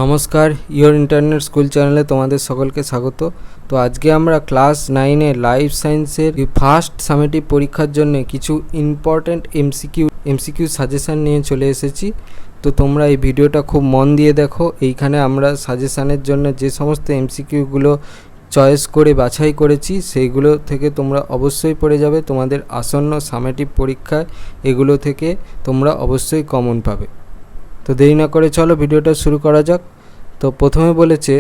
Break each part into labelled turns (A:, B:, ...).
A: নমস্কার, your internet school চ্যানেলে তোমাদের সকলকে স্বাগত। তো আজকে আমরা ক্লাস 9-এ লাইফ সায়েন্সের ফার্স্ট সামেটিভ পরীক্ষার জন্য কিছু ইম্পর্ট্যান্ট এমসিকিউ সাজেশান নিয়ে চলে এসেছি। তো তোমরা এই ভিডিওটা খুব মন দিয়ে দেখো। এইখানে আমরা সাজেশানের জন্য যে সমস্ত এমসিকিউগুলো চয়েস করে বাছাই করেছি সেইগুলো থেকে তোমরা অবশ্যই পড়ে যাবে। তোমাদের আসন্ন সামেটিভ পরীক্ষায় এগুলো থেকে তোমরা অবশ্যই কমন পাবে। তো দেরি না করে চলো ভিডিওটা শুরু করা যাক। তো প্রথমে বলেছে,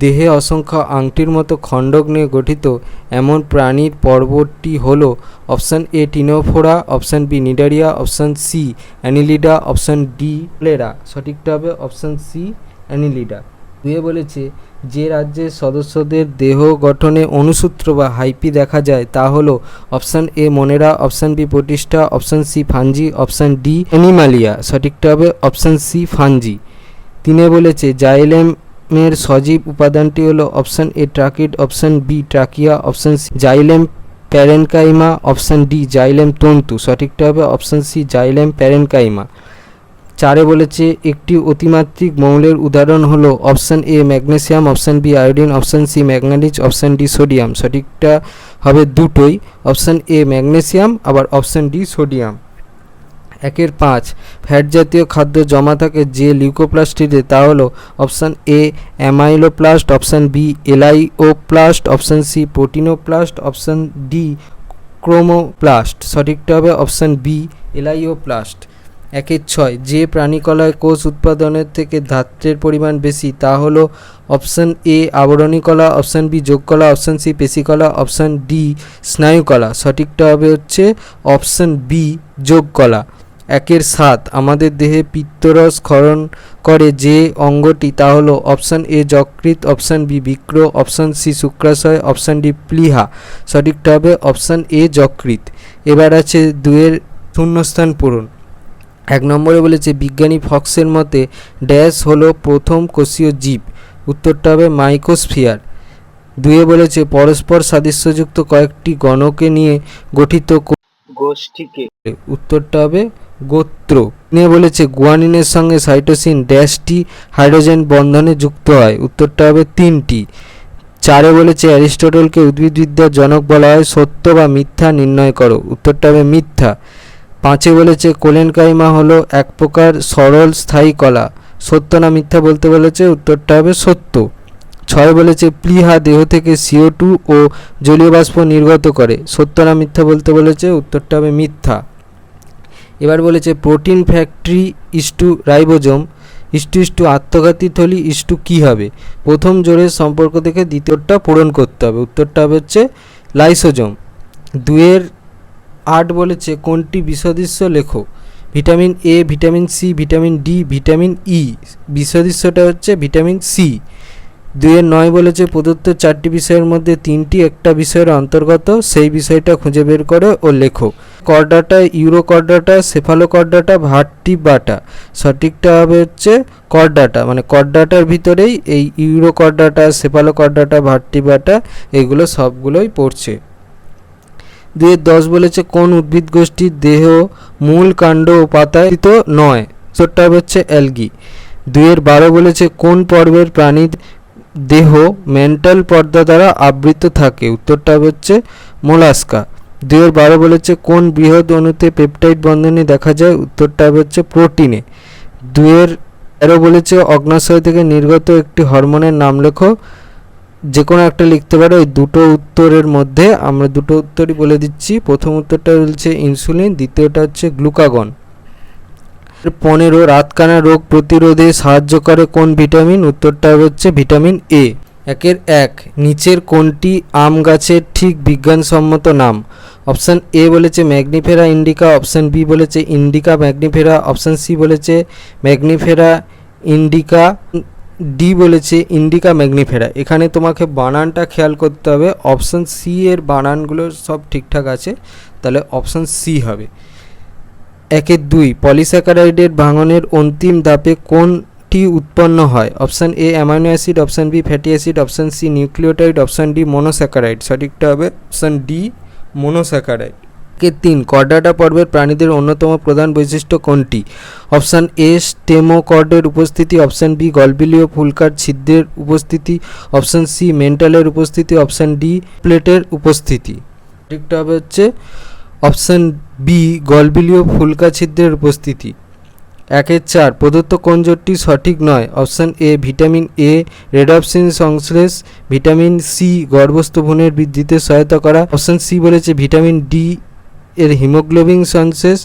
A: দেহে অসংখ্য আংটির মতো খণ্ডক নিয়ে গঠিত এমন প্রাণীর পর্বটি হলো option A Ctenophora, option B Cnidaria, option C Annelida, option D প্লেরা। সঠিকটা হবে অপশান সি অ্যানিলিডা। দুয়ে বলেছে, যে রাজ্যের সদস্যদের দেহ গঠনে অনুসূত্র বা হাইপি দেখা যায় তা হলো option A Monera, option B Protista, option C Fungi, option D Animalia. সঠিকটা হবে অপশান সি ফাঞ্জি। তিনে বলেছে, জাইলেমের সজীব উপাদানটি হলো option A tracheid, option B trachea, option C xylem parenchyma, option D xylem তন্তু। সঠিকটা হবে অপশান সি জাইলেম প্যারেনকাইমা। চারে বলেছে, একটি অতিমাত্রিক মৌলের উদাহরণ হলো option A magnesium, option B iodine, option C ম্যাগনেটিজ, অপশান ডি সোডিয়াম। সঠিকটা হবে দুটোই, অপশান এ ম্যাগনেসিয়াম আবার অপশান ডি সোডিয়াম। 1-5 ফ্যাট জাতীয় খাদ্য জমা থাকে যে লিউকোপ্লাস্টিতে তা হলো option A amyloplast, option B elaioplast, option C proteinoplast, option D chromoplast. সঠিকটা হবে অপশান বি এলাইওপ্লাস্ট। 1-6 যে প্রাণীকলায় কোষ উৎপাদনের থেকে ধাত্রের পরিমাণ বেশি তা হলো অপশান এ আবরণী কলা, অপশান বি যোগকলা, অপশান সি পেশিকলা, অপশান ডি স্নায়ুকলা। সঠিকটা হবে হচ্ছে অপশান বি যোগকলা। 1-7 আমাদের দেহে পিত্তরস ক্ষরণ করে যে অঙ্গটি তা হলো অপশান এ যকৃৎ, অপশান বি বৃক্ক, অপশান সি শুক্রাশয়, অপশান ডি প্লীহা। সঠিকটা হবে অপশান এ যকৃৎ। এবার আছে 2-এর শূন্যস্থান পূরণ। 1 নম্বরে বলেছে, বিজ্ঞানী ফক্সের মতে ড্যাশ হলো প্রথম কোষীয় জীব। উত্তরটা হবে মাইক্রোস্ফিয়ার। 2-এ বলেছে, পরস্পর সাদৃশ্যযুক্ত কয়েকটি গণকে নিয়ে গঠিত গোষ্ঠীকে। উত্তরটা হবে গোত্র। 3-এ বলেছে, গুয়ানিনের সঙ্গে সাইটোসিন ড্যাশটি হাইড্রোজেন বন্ধনে যুক্ত হয়। উত্তরটা হবে 3টি। 4-এ বলেছে, অ্যারিস্টটলকে উদ্ভিদবিদ্যার জনক বলা হয়, সত্য বা মিথ্যা নির্ণয় করো। উত্তরটা হবে মিথ্যা। 5-এ বলেছে, কোলেনকাইমা হলো এক প্রকার সরল স্থায়ী কলা। সত্য না মিথ্যা বলতে বলেছে, উত্তরটা হবে সত্য। 6-এ বলেছে, প্লীহা দেহ থেকে CO2 ও জলীয় বাষ্প নির্গত করে। সত্য না মিথ্যা বলতে বলেছে, উত্তরটা হবে মিথ্যা। এবার বলেছে, protein factory is to ribosome is to আত্মঘাতী থলি ইস্টু কী হবে? প্রথম জোড়ের সম্পর্ক থেকে দ্বিতীয়টা পূরণ করতে হবে। উত্তরটা হবে হচ্ছে লাইসোজোম। 2-8 বলেছে, কোনটি বিসদৃশ্য লেখো? Vitamin A, vitamin C, vitamin D, vitamin E. বিসদৃশ্যটা হচ্ছে ভিটামিন সি। 2-9 বলেছে, প্রদত্ত 4টি বিষয়ের মধ্যে 3টি একটা বিষয়ের অন্তর্গত, সেই বিষয়টা খুঁজে বের করো ও লেখো। Chordata, Urochordata, Cephalochordata, Vertebrata. সঠিকটা হবে হচ্ছে কর্ডাটা, মানে কর্ডাটার ভিতরেই এই ইউরোকর্ডাটা, সেফালোকর্ডাটা, ভার্টিব্রাটা এগুলো সবগুলোই পড়ছে। 2-10 বলেছে, কোন উদ্ভিদ গোষ্ঠীর দেহ মূল, কাণ্ড ও পাতায় নয়? উত্তরটা হচ্ছে অ্যালগি। 2-12 বলেছে, কোন পর্বের প্রাণীর দেহ মেন্টাল পর্দা দ্বারা আবৃত থাকে? উত্তরটা হচ্ছে মোলাস্কা। 2-12 বলেছে, কোন বৃহৎ অণুতে পেপটাইড বন্ধনী দেখা যায়? উত্তরটা হচ্ছে প্রোটিনে। 2-13 বলেছে, অগ্নাশয় থেকে নির্গত একটি হরমোনের নাম লেখো। যে কোনো একটা লিখতে পারো। এই দুটো উত্তরের মধ্যে আমরা দুটো উত্তরই বলে দিচ্ছি। প্রথম উত্তরটা হচ্ছে ইনসুলিন, দ্বিতীয়টা হচ্ছে গ্লুকাগন। 15 রাতকানা রোগ প্রতিরোধে সাহায্য করে কোন ভিটামিন? উত্তরটা হচ্ছে ভিটামিন এ। 1-1 নিচের কোনটি আম গাছের ঠিক বিজ্ঞানসম্মত নাম? অপশান এ বলেছে ম্যাগনিফেরা ইন্ডিকা, অপশান বি বলেছে ইন্ডিকা ম্যাগনিফেরা, অপশান সি বলেছে ম্যাগনিফেরা ইন্ডিকা, ডি বলেছে ইন্ডিকা ম্যাগনিফেরা। এখানে তোমাকে বানানটা খেয়াল করতে হবে। অপশান সি এর বানানগুলো সব ঠিকঠাক আছে, তাহলে অপশান সি হবে। 1-2 পলিস্যাকারাইডের ভাঙনের অন্তিম ধাপে কোনটি উৎপন্ন হয়? Option A amino acid, option B fatty acid, option C nucleotide, option D monosaccharide. সঠিকটা হবে অপশান ডি মনোস্যাকারাইড। 3 কর্ডাটা পর্বের প্রাণীদের অন্যতম প্রধান বৈশিষ্ট্য কোনটি? অপশান এ স্টেমোকর্ডের উপস্থিতি, অপশান বি গলবিলীয় ফুলকার ছিদ্রের উপস্থিতি, অপশান সি মেন্টালের উপস্থিতি, অপশান ডি প্লেটের উপস্থিতি। সঠিকটা হবে হচ্ছে অপশান বি গলবিলীয় ফুলকা ছিদ্রের উপস্থিতি। 1-4 প্রদত্ত কোন জোটটি সঠিক নয়? অপশান এ ভিটামিন এ রেডপসিন সংশ্লেষ, ভিটামিন সি গর্ভস্থ ভ্রূণের বৃদ্ধিতে সহায়তা করা, অপশান সি বলেছে ভিটামিন ডি এর হিমোগ্লোবিন সংশ্লেষ,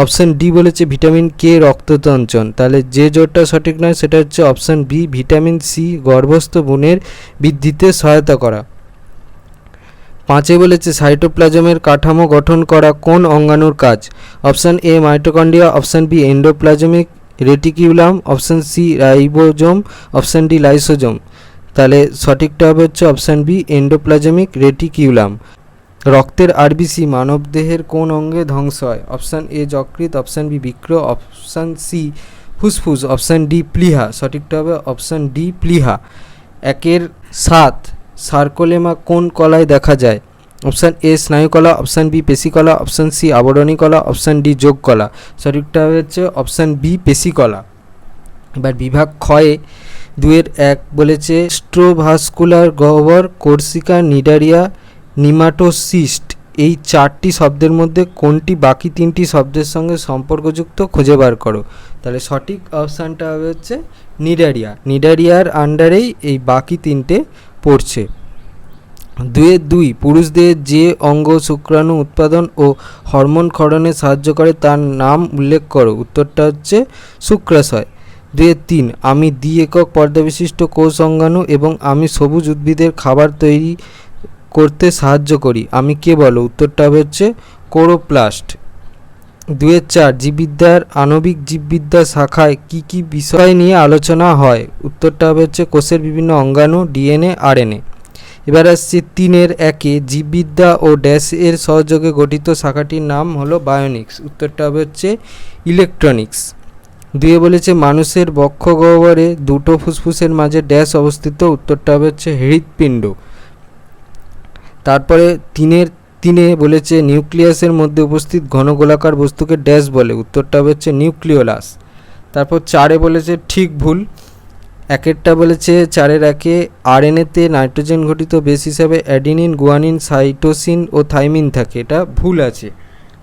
A: অপশান ডি বলেছে ভিটামিন কে রক্ততঞ্চন। তাহলে যে জোটটা সঠিক নয় সেটা হচ্ছে অপশান বি ভিটামিন সি গর্ভস্থ ভ্রূণের বৃদ্ধিতে সহায়তা করা। 5 বলেছে সাইটোপ্লাজমের কাঠামো গঠন করা কোন অঙ্গাণুর কাজ? Option A mitochondria, option B endoplasmic reticulum, option C ribosome, option D lysosome. তাহলে সঠিকটা হবে হচ্ছে অপশান বি এন্ডোপ্লাজমিক রেটিকিউলাম। রক্তের আরবিসি মানবদেহের কোন অঙ্গে ধ্বংস হয়? অপশান এ যকৃৎ, অপশান বি বৃক্ক, অপশান সি ফুসফুস, অপশান ডি প্লীহা। সঠিকটা হবে অপশান ডি প্লীহা। 7 সার্কোলেমা কোন কলায় দেখা যায়? অপশান এ স্নায়ুকলা, অপশান বি পেশিকলা, অপশান সি আবরণী কলা, অপশান ডি যোগকলা। সঠিকটা হচ্ছে অপশান বি পেশিকলা। এবার বিভাগ ক্ষয়ে 2-1 বলেছে স্ট্রোভাস্কুলার গহ্বর, কোর্সিকা, নিডারিয়া, নিমাটোসিস্ট এই 4টি শব্দের মধ্যে কোনটি বাকি 3টি শব্দের সঙ্গে সম্পর্কযুক্ত খুঁজে বার করো। তাহলে সঠিক অপশানটা হবে হচ্ছে নিডারিয়া। নিডারিয়ার আন্ডারেই এই বাকি 3টে পড়ছে। 2-2 পুরুষদের যে অঙ্গ শুক্রাণু উৎপাদন ও হরমোন ক্ষরণে সাহায্য করে তার নাম উল্লেখ করো। উত্তরটা হচ্ছে শুক্রাশয়। 2-3 আমি দ্বি-একক পর্দাবিশিষ্ট কোষ অঙ্গাণু এবং আমি সবুজ উদ্ভিদের খাবার তৈরি করতে সাহায্য করি, আমি কে বলো? উত্তরটা হবে হচ্ছে কোরোপ্লাস্ট। 2-4 জীববিদ্যার আণবিক জীববিদ্যা শাখায় কি কি বিষয় নিয়ে আলোচনা হয়? উত্তরটা হবে হচ্ছে কোষের বিভিন্ন অঙ্গাণু, ডিএনএ, আরএনএ। এবার আসছে 3-1 জীববিদ্যা ও ড্যাশ এর সহযোগে গঠিত শাখাটির নাম হলো বায়োনিক্স। উত্তরটা হবে হচ্ছে ইলেকট্রনিক্স। 2 বলেছে মানুষের বক্ষ গহ্বরে দুটো ফুসফুসের মাঝে ড্যাশ অবস্থিত। উত্তরটা হবে হচ্ছে হৃৎপিণ্ড। তারপরে 3 বলেছে নিউক্লিয়াসের মধ্যে উপস্থিত ঘন গোলাকার বস্তুকে ড্যাশ বলে। উত্তরটা হবে হচ্ছে নিউক্লিওলাস। তারপর 4 বলেছে ঠিক ভুল। 1 বলেছে 4-1 আরএনএতে নাইট্রোজেন ঘটিত বেস হিসাবে অ্যাডিনিন, গুয়ানিন, সাইটোসিন ও থাইমিন থাকে, এটা ভুল আছে।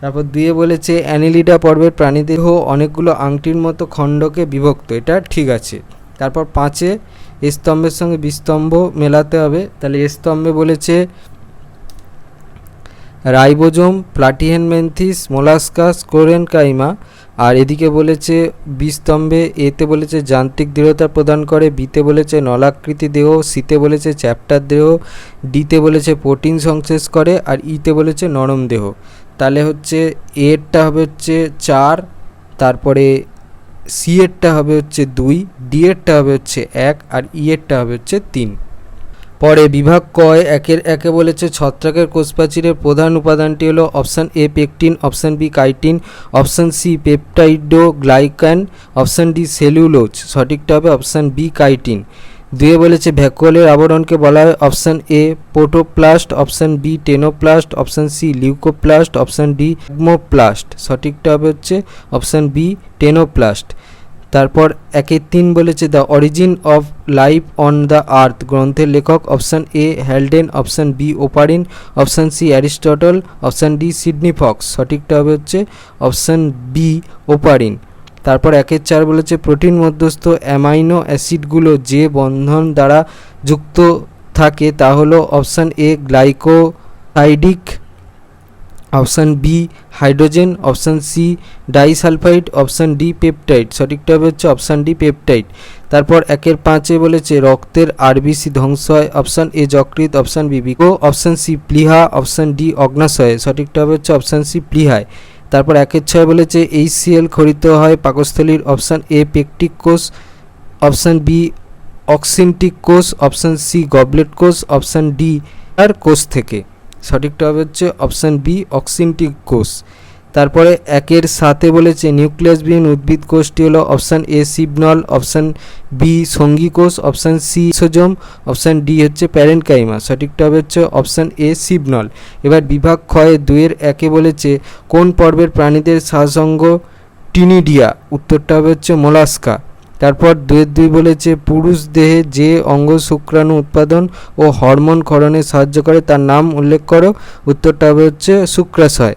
A: তারপর 2 বলেছে অ্যানিলিডা পর্বের প্রাণীদেহ অনেকগুলো আংটির মতো খণ্ডকে বিভক্ত, এটা ঠিক আছে। তারপর 5 এ স্তম্ভের সঙ্গে বিস্তম্ভ মেলাতে হবে। তাহলে এ স্তম্ভে বলেছে রাইবোজোম, প্লাটিহেলমিনথেস, মোলাস্কাস, কোরেনকাইমা। আর এদিকে বলেছে বিস্তম্ভে এতে বলেছে যান্ত্রিক দৃঢ়তা প্রদান করে, বিতে বলেছে নলাকৃতি দেহ, সিতে বলেছে চ্যাপ্টার দেহ, ডিতে বলেছে প্রোটিন সংশ্লেষ করে, আর ইতে বলেছে নরম দেহ। তাহলে হচ্ছে এরটা হবে হচ্ছে 4, তারপরে সি এরটা হবে হচ্ছে 2, ডি এরটা হবে হচ্ছে 1, আর ই এরটা হবে হচ্ছে 3। পরে বিভাগ কয় 1 বলেছে ছত্রাকের কোষপ্রাচীরের প্রধান উপাদানটি হলো option A pectin, option B chitin, option C peptidoglycan, option D cellulose. সঠিকটা হবে অপশান বি কাইটিন। 2 বলেছে ভ্যাকুওলের আবরণকে বলা হয় option A protoplast, option B tonoplast, option C leucoplast, option D ম্যাগমোপ্লাস্ট। সঠিকটা হবে হচ্ছে অপশান বি টেনোপ্লাস্ট। তারপর 1-3 বলেছে the origin of life on the earth গ্রন্থের লেখক option A Haldane, option B Oparin, option C Aristotle, option D Sidney Fox. সঠিকটা হবে হচ্ছে অপশান বি ওপারিন। তারপর 1-4 বলেছে প্রোটিন মধ্যস্থ অ্যামাইনো অ্যাসিডগুলো যে বন্ধন দ্বারা যুক্ত থাকে তা হলো option A glycosidic, option B hydrogen, option C disulphide, option D peptide. সঠিকটা হবে হচ্ছে অপশান ডি পেপটাইড। তারপর 1-5 বলেছে রক্তের আরবিসি ধ্বংস হয় অপশান এ যকৃৎ, অপশান বি বৃক্ক, অপশান সি প্লীহা, অপশান ডি অগ্নাশয়ে। সঠিকটা হবে হচ্ছে অপশান সি প্লীহায়। তারপর 1-6 বলেছে HCl খরিত হয় পাকস্থলীর অপশান এ পেকটিক কোষ, অপশান বি অক্সিনটিক কোষ, অপশান সি গবলেট কোষ, অপশান ডি আর কোষ থেকে। সঠিকটা হবে হচ্ছে অপশান বি অক্সিনটিক কোষ। তারপরে 1-এর 7-এ বলেছে নিউক্লিয়াসবিহীন উদ্ভিদ কোষটি হলো অপশান এ সিবনল, অপশান বি সঙ্গী কোষ, option C lysosome, option D হচ্ছে প্যারেনকাইমা। সঠিকটা হবে হচ্ছে অপশান এ সিবনল। এবার বিভাগ ক্ষয়ে 2-এর 1-এ বলেছে কোন পর্বের প্রাণীদের সাহসঙ্গ টিনিডিয়া, উত্তরটা হবে হচ্ছে মোলাস্কা। তারপর 2-এর 2 বলেছে পুরুষ দেহে যে অঙ্গ শুক্রাণু উৎপাদন ও হরমোন ক্ষরণে সাহায্য করে তার নাম উল্লেখ করো, উত্তরটা হবে হচ্ছে শুক্রাশয়।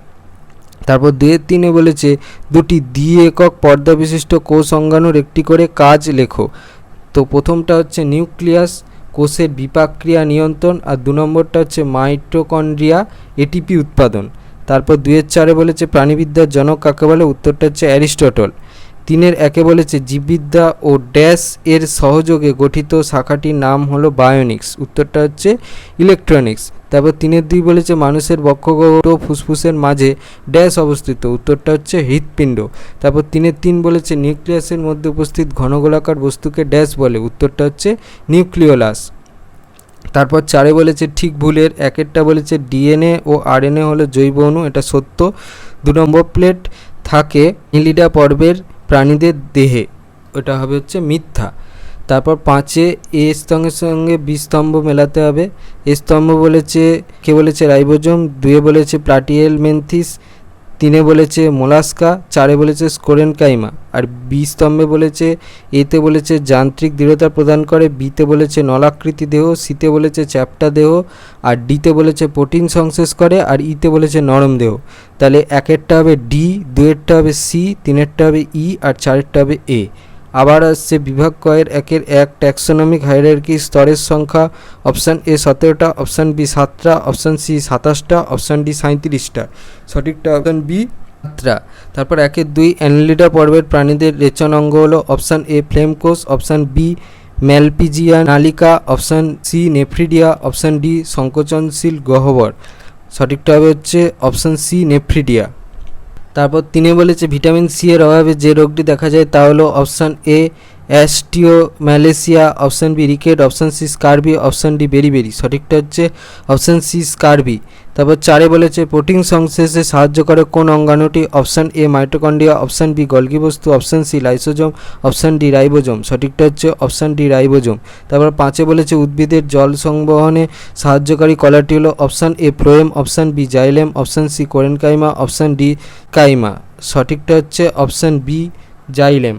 A: তারপর 2-এর 3-এ বলেছে দুটি দ্বি একক পর্দা বিশিষ্ট কোষ অঙ্গাণুর একটি করে কাজ লেখো। তো প্রথমটা হচ্ছে নিউক্লিয়াস, কোষের বিপাক ক্রিয়া নিয়ন্ত্রণ, আর 2 নম্বরটা হচ্ছে মাইটোকন্ড্রিয়া, এটিপি উৎপাদন। তারপর 2-এর 4-এ বলেছে প্রাণীবিদ্যার জনক কাকে বলে, উত্তরটা হচ্ছে অ্যারিস্টটল। 3-এর 1-এ বলেছে জীববিদ্যা ও ড্যাশ এর সহযোগে গঠিত শাখাটির নাম হলো বায়োনিক্স, উত্তরটা হচ্ছে ইলেকট্রনিক্স। তারপর 3-এর 2 বলেছে মানুষের বক্ষগহ্বর ও ফুসফুসের মাঝে ড্যাশ অবস্থিত, উত্তরটা হচ্ছে হৃৎপিণ্ড। তারপর 3-এর 3 বলেছে নিউক্লিয়াসের মধ্যে উপস্থিত ঘনগোলাকার বস্তুকে ড্যাশ বলে, উত্তরটা হচ্ছে নিউক্লিওলাস। তারপর 4-এ বলেছে ঠিক ভুলের 1-এরটা বলেছে ডিএনএ ও আরএনএ হলো জৈব অণু, এটা সত্য। 2 নম্বর প্লেট থাকে অ্যানিলিডা পর্বের প্রাণীদের দেহে, ওটা হবে হচ্ছে মিথ্যা। তারপর 5-এ এ স্তম্ভের সঙ্গে বি স্তম্ভ মেলাতে হবে। এ স্তম্ভ বলেছে কে বলেছে রাইবোজোম, 2-এ বলেছে প্লাটিয়েল মেন্থিস, 3-এ বলেছে মোলাস্কা, 4-এ বলেছে স্কোরেনকাইমা। আর বি স্তম্ভে বলেছে এতে বলেছে যান্ত্রিক দৃঢ়তা প্রদান করে, বিতে বলেছে নলাকৃতি দেহ, সিতে বলেছে চ্যাপ্টা দেহ, আর ডিতে বলেছে প্রোটিন সংশ্লেষ করে, আর ইতে বলেছে নরম দেহ। তাহলে 1-এরটা হবে ডি, 2-এরটা হবে সি, 3-এরটা হবে ই, আর 4-এরটা হবে এ। আবার আসছে বিভাগ কয়ের 1-এর 1 ট্যাক্সোনমিক হায়ারার্কি স্তরের সংখ্যা, অপশান এ 17টা, অপশান বি 7টা, অপশান সি 27টা, অপশান ডি 37টা। সঠিকটা অপশান বি 7টা। তারপর 1-এর 2 অ্যানিলিডা পর্বের প্রাণীদের রেচন অঙ্গ হলো অপশান এ ফ্লেম কোষ, অপশান বি ম্যালপিজিয়া নালিকা, option C nephridia, option D সংকোচনশীল গহ্বর। সঠিকটা হবে হচ্ছে অপশান সি নেফ্রিডিয়া। তারপর 3-এ বলেছে ভিটামিন সি এর অভাবে যে রোগটি দেখা যায় তা হলো option A osteomalacia, option B rickets, option C scurvy, option D beriberi. সঠিকটা হচ্ছে অপশান সি স্কারবি। তারপর 4-এ বলেছে প্রোটিন সংশ্লেষে সাহায্য করে কোন অঙ্গাণুটি, option A mitochondria, option B Golgi বস্তু, option C lysosome, option D ribosome. সঠিকটা হচ্ছে অপশান ডি রাইবোজোম। তারপর 5-এ বলেছে উদ্ভিদের জল সংবহনে সাহায্যকারী কলাটি হলো option A phloem, option B xylem, option C collenchyma, option D কাইমা। সঠিকটা হচ্ছে অপশান বি জাইলেম।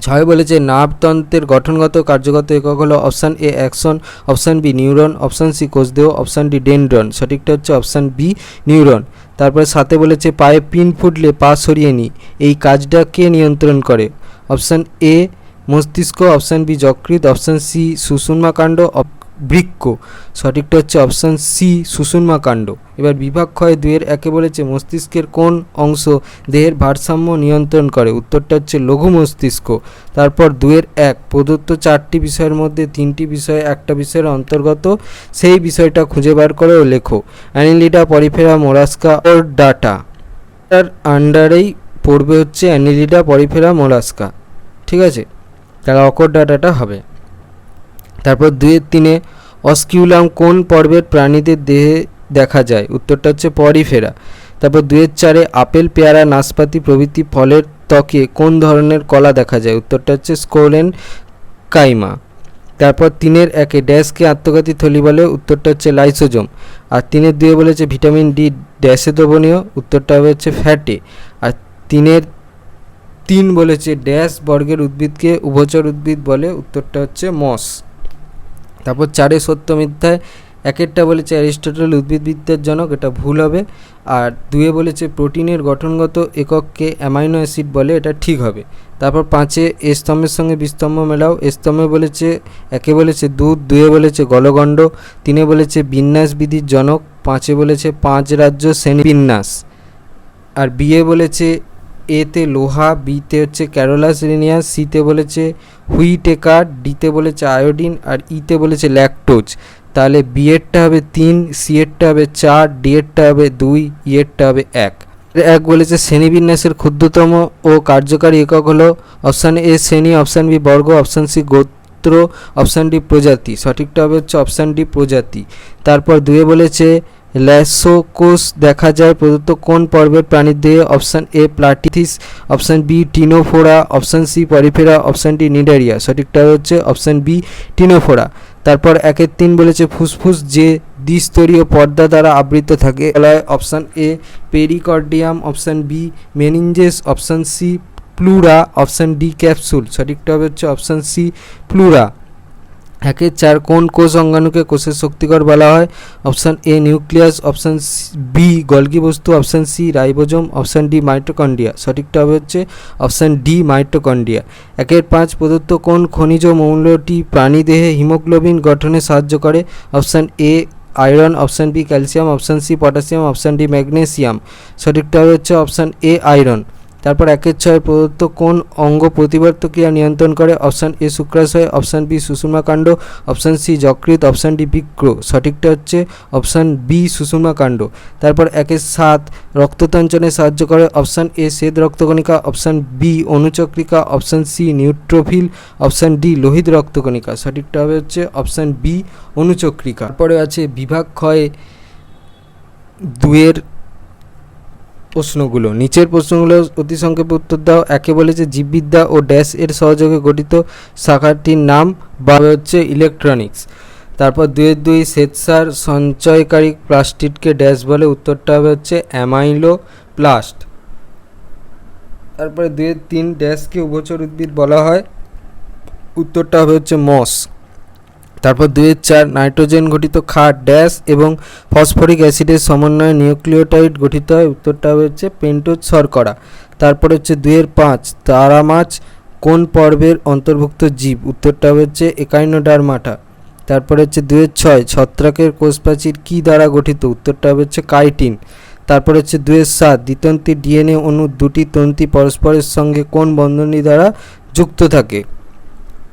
A: 6-এ বলেছে নাভতন্ত্রের গঠনগত কার্যগত একক হলো option A axon, option B neuron, option C কোষদেহ, অপশান ডি ডেনড্রন। সঠিকটা হচ্ছে অপশান বি নিউরন। তারপরে 7-এ বলেছে পায়ে পিন ফুটলে পা সরিয়ে নি, এই কাজটা কে নিয়ন্ত্রণ করে, অপশান এ মস্তিষ্ক, অপশান বি যকৃৎ, অপশান সি সুষুম্নাকাণ্ড, বৃক্ক। সঠিকটা হচ্ছে অপশান সি সুষুম্নাকাণ্ড। এবার বিভাগ ক্ষয় 2-এর 1-এ বলেছে মস্তিষ্কের কোন অংশ দেহের ভারসাম্য নিয়ন্ত্রণ করে, উত্তরটা হচ্ছে লঘু মস্তিষ্ক। তারপর 2-এর 1 প্রদত্ত 4টি বিষয়ের মধ্যে 3টি বিষয় একটা বিষয়ের অন্তর্গত, সেই বিষয়টা খুঁজে বার করে ও লেখো। অ্যানিলিডা পরিফেরা মোলাস্কা ওর ডাটা, তার আন্ডারেই পড়বে হচ্ছে অ্যানিলিডা পরিফেরা মোলাস্কা, ঠিক আছে, তাহলে অকর ডাটাটা হবে। তারপর 2-এর 3-এ অস্কিউলাম কোন পর্বের প্রাণীদের দেহে দেখা যায়, উত্তরটা হচ্ছে পরিফেরা। তারপর 2-এর 4-এ আপেল, পেয়ারা, নাশপাতি প্রভৃতি ফলের ত্বকে কোন ধরনের কলা দেখা যায়, উত্তরটা হচ্ছে স্কোলেন কাইমা। তারপর 3-এর 1-এ ড্যাশকে আত্মঘাতী থলি বলে, উত্তরটা হচ্ছে লাইসোজোম। আর 3-এর 2-এ বলেছে ভিটামিন ডি ড্যাশে দ্রবণীয়, উত্তরটা হবে হচ্ছে ফ্যাটে। আর 3-এর 3 বলেছে ড্যাশ বর্গের উদ্ভিদকে উভচর উদ্ভিদ বলে, উত্তরটা হচ্ছে মস। তারপর 4-এ সত্য মিথ্যায় 1-এরটা বলেছে অ্যারিস্টটল উদ্ভিদবিদ্যার জনক, এটা ভুল হবে। আর 2-এ বলেছে প্রোটিনের গঠনগত একককে অ্যামাইনো অ্যাসিড বলে, এটা ঠিক হবে। তারপর 5-এ এ স্তম্ভের সঙ্গে বি স্তম্ভ মেলাও। এ স্তম্ভে বলেছে 1-এ বলেছে দুধ, 2-এ বলেছে গলগণ্ড, 3-এ বলেছে বিন্যাস বিধির জনক, 5-এ বলেছে 5 রাজ্য শ্রেণী বিন্যাস। আর বিয়ে বলেছে এতে লোহা, বিতে হচ্ছে ক্যারোলাস লিনিয়াস, সিতে বলেছে হুইটেকার, ডিতে বলেছে আয়োডিন, আর ইতে বলেছে ল্যাকটোজ। তাহলে বিয়েরটা হবে 3, সিয়েরটা হবে 4, ডিয়েরটা হবে 2, ইয়েরটা হবে 1। 1 বলেছে শ্রেণীবিন্যাসের ক্ষুদ্রতম ও কার্যকারী একক হলো অপশান এ শ্রেণী, অপশান বি বর্গ, অপশান সি গোত্র, অপশান ডি প্রজাতি। সঠিকটা হবে হচ্ছে অপশান ডি প্রজাতি। তারপর 2-এ বলেছে ল্যাসোকোষ দেখা যায় প্রদত্ত কোন পর্বের প্রাণীর দেহে? অপশান এ প্লাটিথিস, option B Ctenophora, option C Porifera, option D Cnidaria. সঠিকটা হচ্ছে অপশান বি টিনোফোরা। তারপর 1-3 বলেছে ফুসফুস যে দ্বিস্তরীয় পর্দা দ্বারা আবৃত থাকে বলা হয়। Option A pericardium, option B meninges, option C pleura, option D capsule. সঠিকটা হচ্ছে অপশান সি প্লুরা। 1-4 কোন কোষ অঙ্গাণুকে কোষের শক্তিকর বলা হয়? Option A nucleus, option B Golgi বস্তু, option C ribosome, option D mitochondria. সঠিকটা হচ্ছে অপশান ডি মাইটোকন্ড্রিয়া। 1-5 প্রদত্ত কোন খনিজ মৌলটি প্রাণীদেহে হিমোগ্লোবিন গঠনে সাহায্য করে? Option A iron, option B calcium, option C potassium, option D magnesium. সঠিকটা হচ্ছে অপশান এ আয়রন। তারপর 1-6 প্রদত্ত কোন অঙ্গ প্রতিবর্ত ক্রিয়া নিয়ন্ত্রণ করে? অপশান এ শুক্রাশয়, অপশান বি সুষুম্নাকাণ্ড, অপশান সি যকৃৎ, অপশান ডি বৃক্ক। সঠিকটা হচ্ছে অপশান বি সুষুম্নাকাণ্ড। তারপর 1-7 রক্ততঞ্চনে সাহায্য করে? অপশান এ শ্বেত রক্তকণিকা, অপশান বি অনুচক্রিকা, option C neutrophil, option D লোহিত রক্তকণিকা। সঠিকটা হবে হচ্ছে অপশান বি অনুচক্রিকা। তারপরে আছে বিভাগ ক্ষয়ে 2-এর প্রশ্নগুলো। নিচের প্রশ্নগুলো অতি সংক্ষেপে উত্তর দাও। 1 বলেছে জীববিদ্যা ও ড্যাশ এর সহযোগে গঠিত শাখাটির নাম বা হচ্ছে ইলেকট্রনিক্স। তারপর 2-2 শ্বেতসার সঞ্চয়কারী প্লাস্টিডকে ড্যাশ বলে? উত্তরটা হবে হচ্ছে অ্যামাইলো প্লাস্ট। তারপরে 2-3 ড্যাশকে উভচর উদ্ভিদ বলা হয়? উত্তরটা হবে হচ্ছে মস। তারপর 2-4 নাইট্রোজেন গঠিত ক্ষার ড্যাশ এবং ফসফরিক অ্যাসিডের সমন্বয়ে নিউক্লিওটাইড গঠিত হয়? উত্তরটা হচ্ছে পেন্টোজ শর্করা। তারপর হচ্ছে 2-5 তারা মাছ কোন পর্বের অন্তর্ভুক্ত জীব? উত্তরটা হচ্ছে একাইনোডার্মাটা। তারপর হচ্ছে 2-6 ছত্রাকের কোষপ্রাচীর কী দ্বারা গঠিত? উত্তরটা হচ্ছে কাইটিন। তারপর হচ্ছে 2-7 দ্বিতন্ত্রী ডিএনএ অণুর দুটি তন্ত্রী পরস্পরের সঙ্গে কোন বন্ধনী দ্বারা যুক্ত থাকে?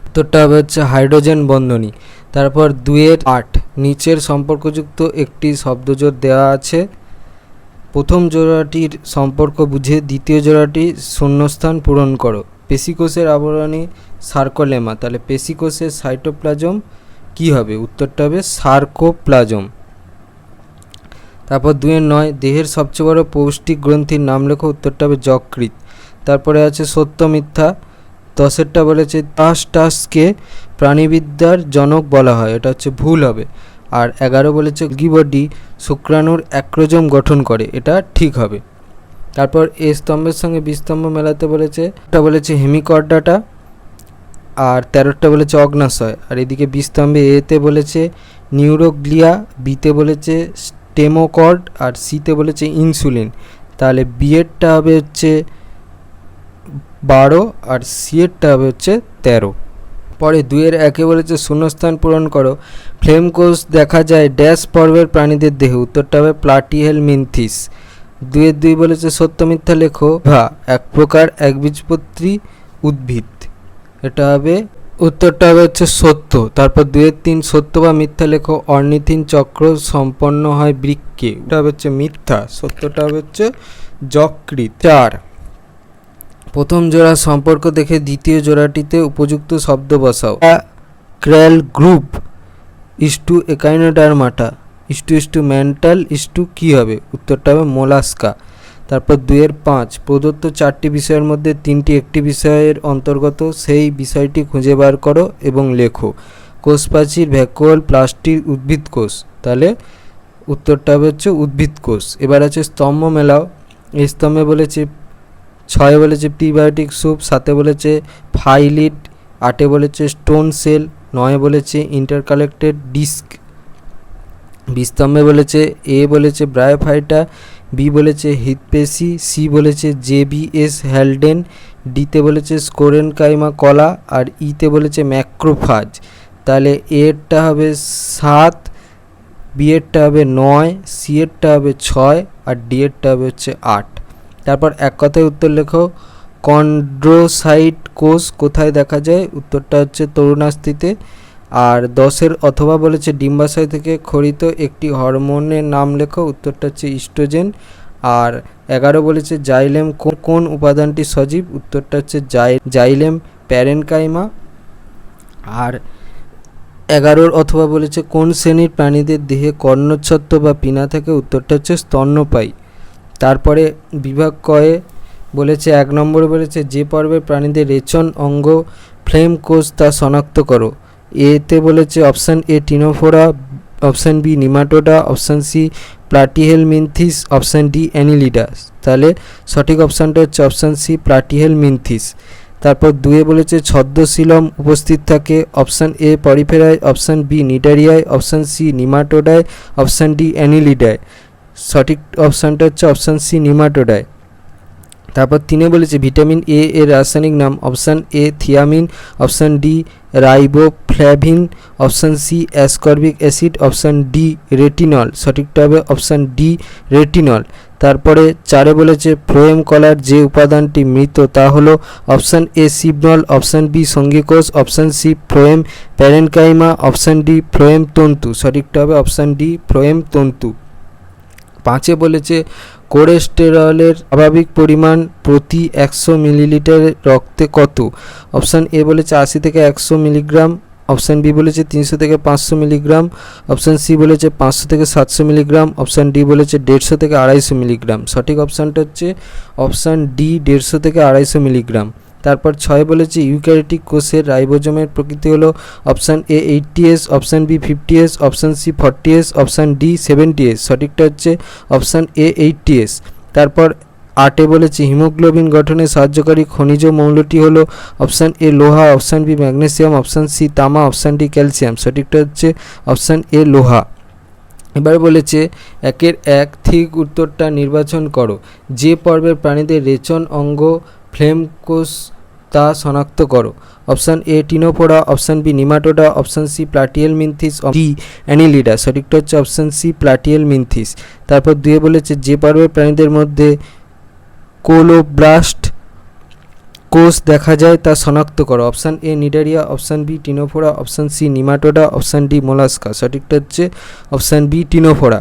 A: উত্তরটা হবে হচ্ছে হাইড্রোজেন বন্ধনী। তারপর 2-8 নিচের সম্পর্কযুক্ত একটি শব্দজোড় দেওয়া আছে। প্রথম জোড়াটির সম্পর্ক বুঝে দ্বিতীয় জোড়াটি শূন্যস্থান পূরণ করো। পেশিকোষের আবরণী সার্কোলেমা, তাহলে পেশিকোষের সাইটোপ্লাজম কি হবে? উত্তরটা হবে সার্কোপ্লাজম। তারপর 2-9 দেহের সবচেয়ে বড় পৌষ্টিক গ্রন্থির নাম লেখো। উত্তরটা হবে যকৃৎ। তারপরে আছে সত্য মিথ্যা। 10টা বলেছে টাসটাসকে প্রাণীবিদ্যার জনক বলা হয়, এটা হচ্ছে ভুল হবে। আর 11 বলেছে গিবডি শুক্রাণুর অ্যাক্রোজোম গঠন করে, এটা ঠিক হবে। তারপর এ স্তম্ভের সঙ্গে বি স্তম্ভ মেলাতে বলেছে, এটা বলেছে হেমিকর্ডাটা। আর 13টা বলেছে অগ্নাশয়। আর এদিকে বি স্তম্ভে এতে বলেছে নিউরোগ্লিয়া, বিতে বলেছে স্টেমোকর্ড, আর সিতে বলেছে ইনসুলিন। তাহলে বিয়েরটা হবে হচ্ছে 12 আর সিয়েরটা হবে হচ্ছে 13। পরে 2-1 বলেছে শূন্যস্থান পূরণ করো। ফ্লেম কোষ দেখা যায় ড্যাশ পর্বের প্রাণীদের দেহে? উত্তরটা হবে প্লাটিহেলমিনথিস। 2-2 বলেছে সত্য মিথ্যা লেখো। এক প্রকার একবীজপত্রী উদ্ভিদ, এটা হবে উত্তরটা হবে হচ্ছে সত্য। তারপর 2-3 সত্য বা মিথ্যা লেখো। অর্নিথিন চক্র সম্পন্ন হয় বৃক্কে, এটা হবে হচ্ছে মিথ্যা। সত্যটা হবে হচ্ছে যকৃৎ। 4 প্রথম জোড়ার সম্পর্ক দেখে দ্বিতীয় জোড়াটিতে উপযুক্ত শব্দ বসাও। ক্র্যাল গ্রুপ ইস্টু একাইনোডার্মাটা ইস্টু মেন্টাল ইস্টু কী হবে? উত্তরটা হবে মোলাস্কা। তারপর 2-5 প্রদত্ত 4টি বিষয়ের মধ্যে 3টি একটি বিষয়ের অন্তর্গত, সেই বিষয়টি খুঁজে বার করো এবং লেখো। কোষপ্রাচীর, ভ্যাকুয়াল, প্লাস্টিক, উদ্ভিদ কোষ। তাহলে উত্তরটা হবে হচ্ছে উদ্ভিদ কোষ। এবার আছে স্তম্ভ মেলাও। এই স্তম্ভে বলেছে 6 বলেছে প্রিবায়োটিক স্যুপ, 7 বলেছে ফাইলিড, 8 বলেছে স্টোন সেল, 9 বলেছে ইন্টারকালেক্টেড ডিস্ক। বি স্তম্ভে বলেছে এ বলেছে ব্রায়োফাইটা, বি বলেছে হৃৎপেশি, সি বলেছে জেবিএস হ্যালডেন, ডিতে বলেছে স্কোরেনকাইমা কলা, আর ইতে বলেছে ম্যাক্রোফাজ। তাহলে এরটা হবে 7, বি এরটা হবে 9, সি এরটা হবে 6, আর ডি এরটা হবে হচ্ছে 8। তারপর এক কথায় উত্তর লেখো। কন্ড্রোসাইট কোষ কোথায় দেখা যায়? উত্তরটা হচ্ছে তরুণাস্থিতে। আর 10 অথবা বলেছে ডিম্বাশয় থেকে ক্ষরিত একটি হরমোনের নাম লেখো। উত্তরটা হচ্ছে ইস্ট্রোজেন। আর 11 বলেছে জাইলেম কোন উপাদানটি সজীব? উত্তরটা হচ্ছে জাইলেম প্যারেনকাইমা। আর 11 অথবা বলেছে কোন শ্রেণীর প্রাণীদের দেহে কর্ণচ্ছত্র বা পিনা থাকে, উত্তরটা হচ্ছে স্তন্যপায়ী। তারপরে বিভাগ কয়ে বলেছে 1 নম্বরে বলেছে যে পর্বের প্রাণীদের রেচন অঙ্গ ফ্লেম কোষ তা শনাক্ত করো। এতে বলেছে option A Ctenophora, option B Nematoda, option C Platyhelminthes, option D অ্যানিলিডাস। তাহলে সঠিক অপশানটা হচ্ছে অপশান সি প্লাটিহেলমিনথিস। তারপর 2 বলেছে ছদ্মশিলম উপস্থিত থাকে, অপশান এ পরিফেরায়, অপশান বি নিডারিয়ায়, অপশান সি নিমাটোডায়, অপশান ডি অ্যানিলিডায়। সঠিক অপশানটা হচ্ছে অপশান সি নিমাটোডায়। তারপর 3 বলেছে ভিটামিন এ এর রাসায়নিক নাম, option A thiamine, option D riboflavin, option C ascorbic acid, option D retinol. সঠিকটা হবে অপশান ডি রেটিনল। তারপরে 4 বলেছে ফ্লোয়েম কলার যে উপাদানটি মৃত তা হলো, অপশান এ সিবনল, অপশান বি সঙ্গীকোষ, option C phloem parenchyma, option D phloem তন্তু। সঠিকটা হবে অপশান ডি ফ্লোয়েম তন্তু। 5 বলেছে কোলেস্টেরলের স্বাভাবিক পরিমাণ প্রতি 100 মিলিলিটার রক্তে কত। অপশান এ বলেছে 80 থেকে 100 মিলিগ্রাম, অপশান বি বলেছে 300 থেকে 500 মিলিগ্রাম, অপশান সি বলেছে 500 থেকে 700 মিলিগ্রাম, অপশান ডি বলেছে 150 থেকে 250 মিলিগ্রাম। সঠিক অপশানটা হচ্ছে অপশান ডি 150 থেকে 250 মিলিগ্রাম। তারপর 6 বলেছে ইউক্যারিওটিক কোষের রাইবোজোমের প্রকৃতি হলো, option A 80s, option B 50s, option C 40s, option D 70s। সঠিকটা হচ্ছে অপশান এ 80s। তারপর 8 বলেছে হিমোগ্লোবিন গঠনে সাহায্যকারী খনিজ মৌলটি হলো, অপশান এ লোহা, option B magnesium, option C তামা, অপশান ডি ক্যালসিয়াম। সঠিকটা হচ্ছে অপশান এ লোহা। এবার বলেছে 1-এর 1 ঠিক উত্তরটা নির্বাচন করো। যে পর্বের প্রাণীদের রেচন অঙ্গ ফ্লেম কোষ তা শনাক্ত করো। Option A Ctenophora, option B Nematoda, option C Platyhelminthes, D Annelida. সঠিকটা হচ্ছে অপশান সি প্লাটিহেলমিনথিস। তারপর 2 বলেছে যে পর্বের প্রাণীদের মধ্যে কোলোব্লাস্ট কোষ দেখা যায় তা শনাক্ত করো। Option A Cnidaria, option B Ctenophora, option C Nematoda, option D Mollusca. সঠিকটা হচ্ছে অপশান বি টিনোফোরা।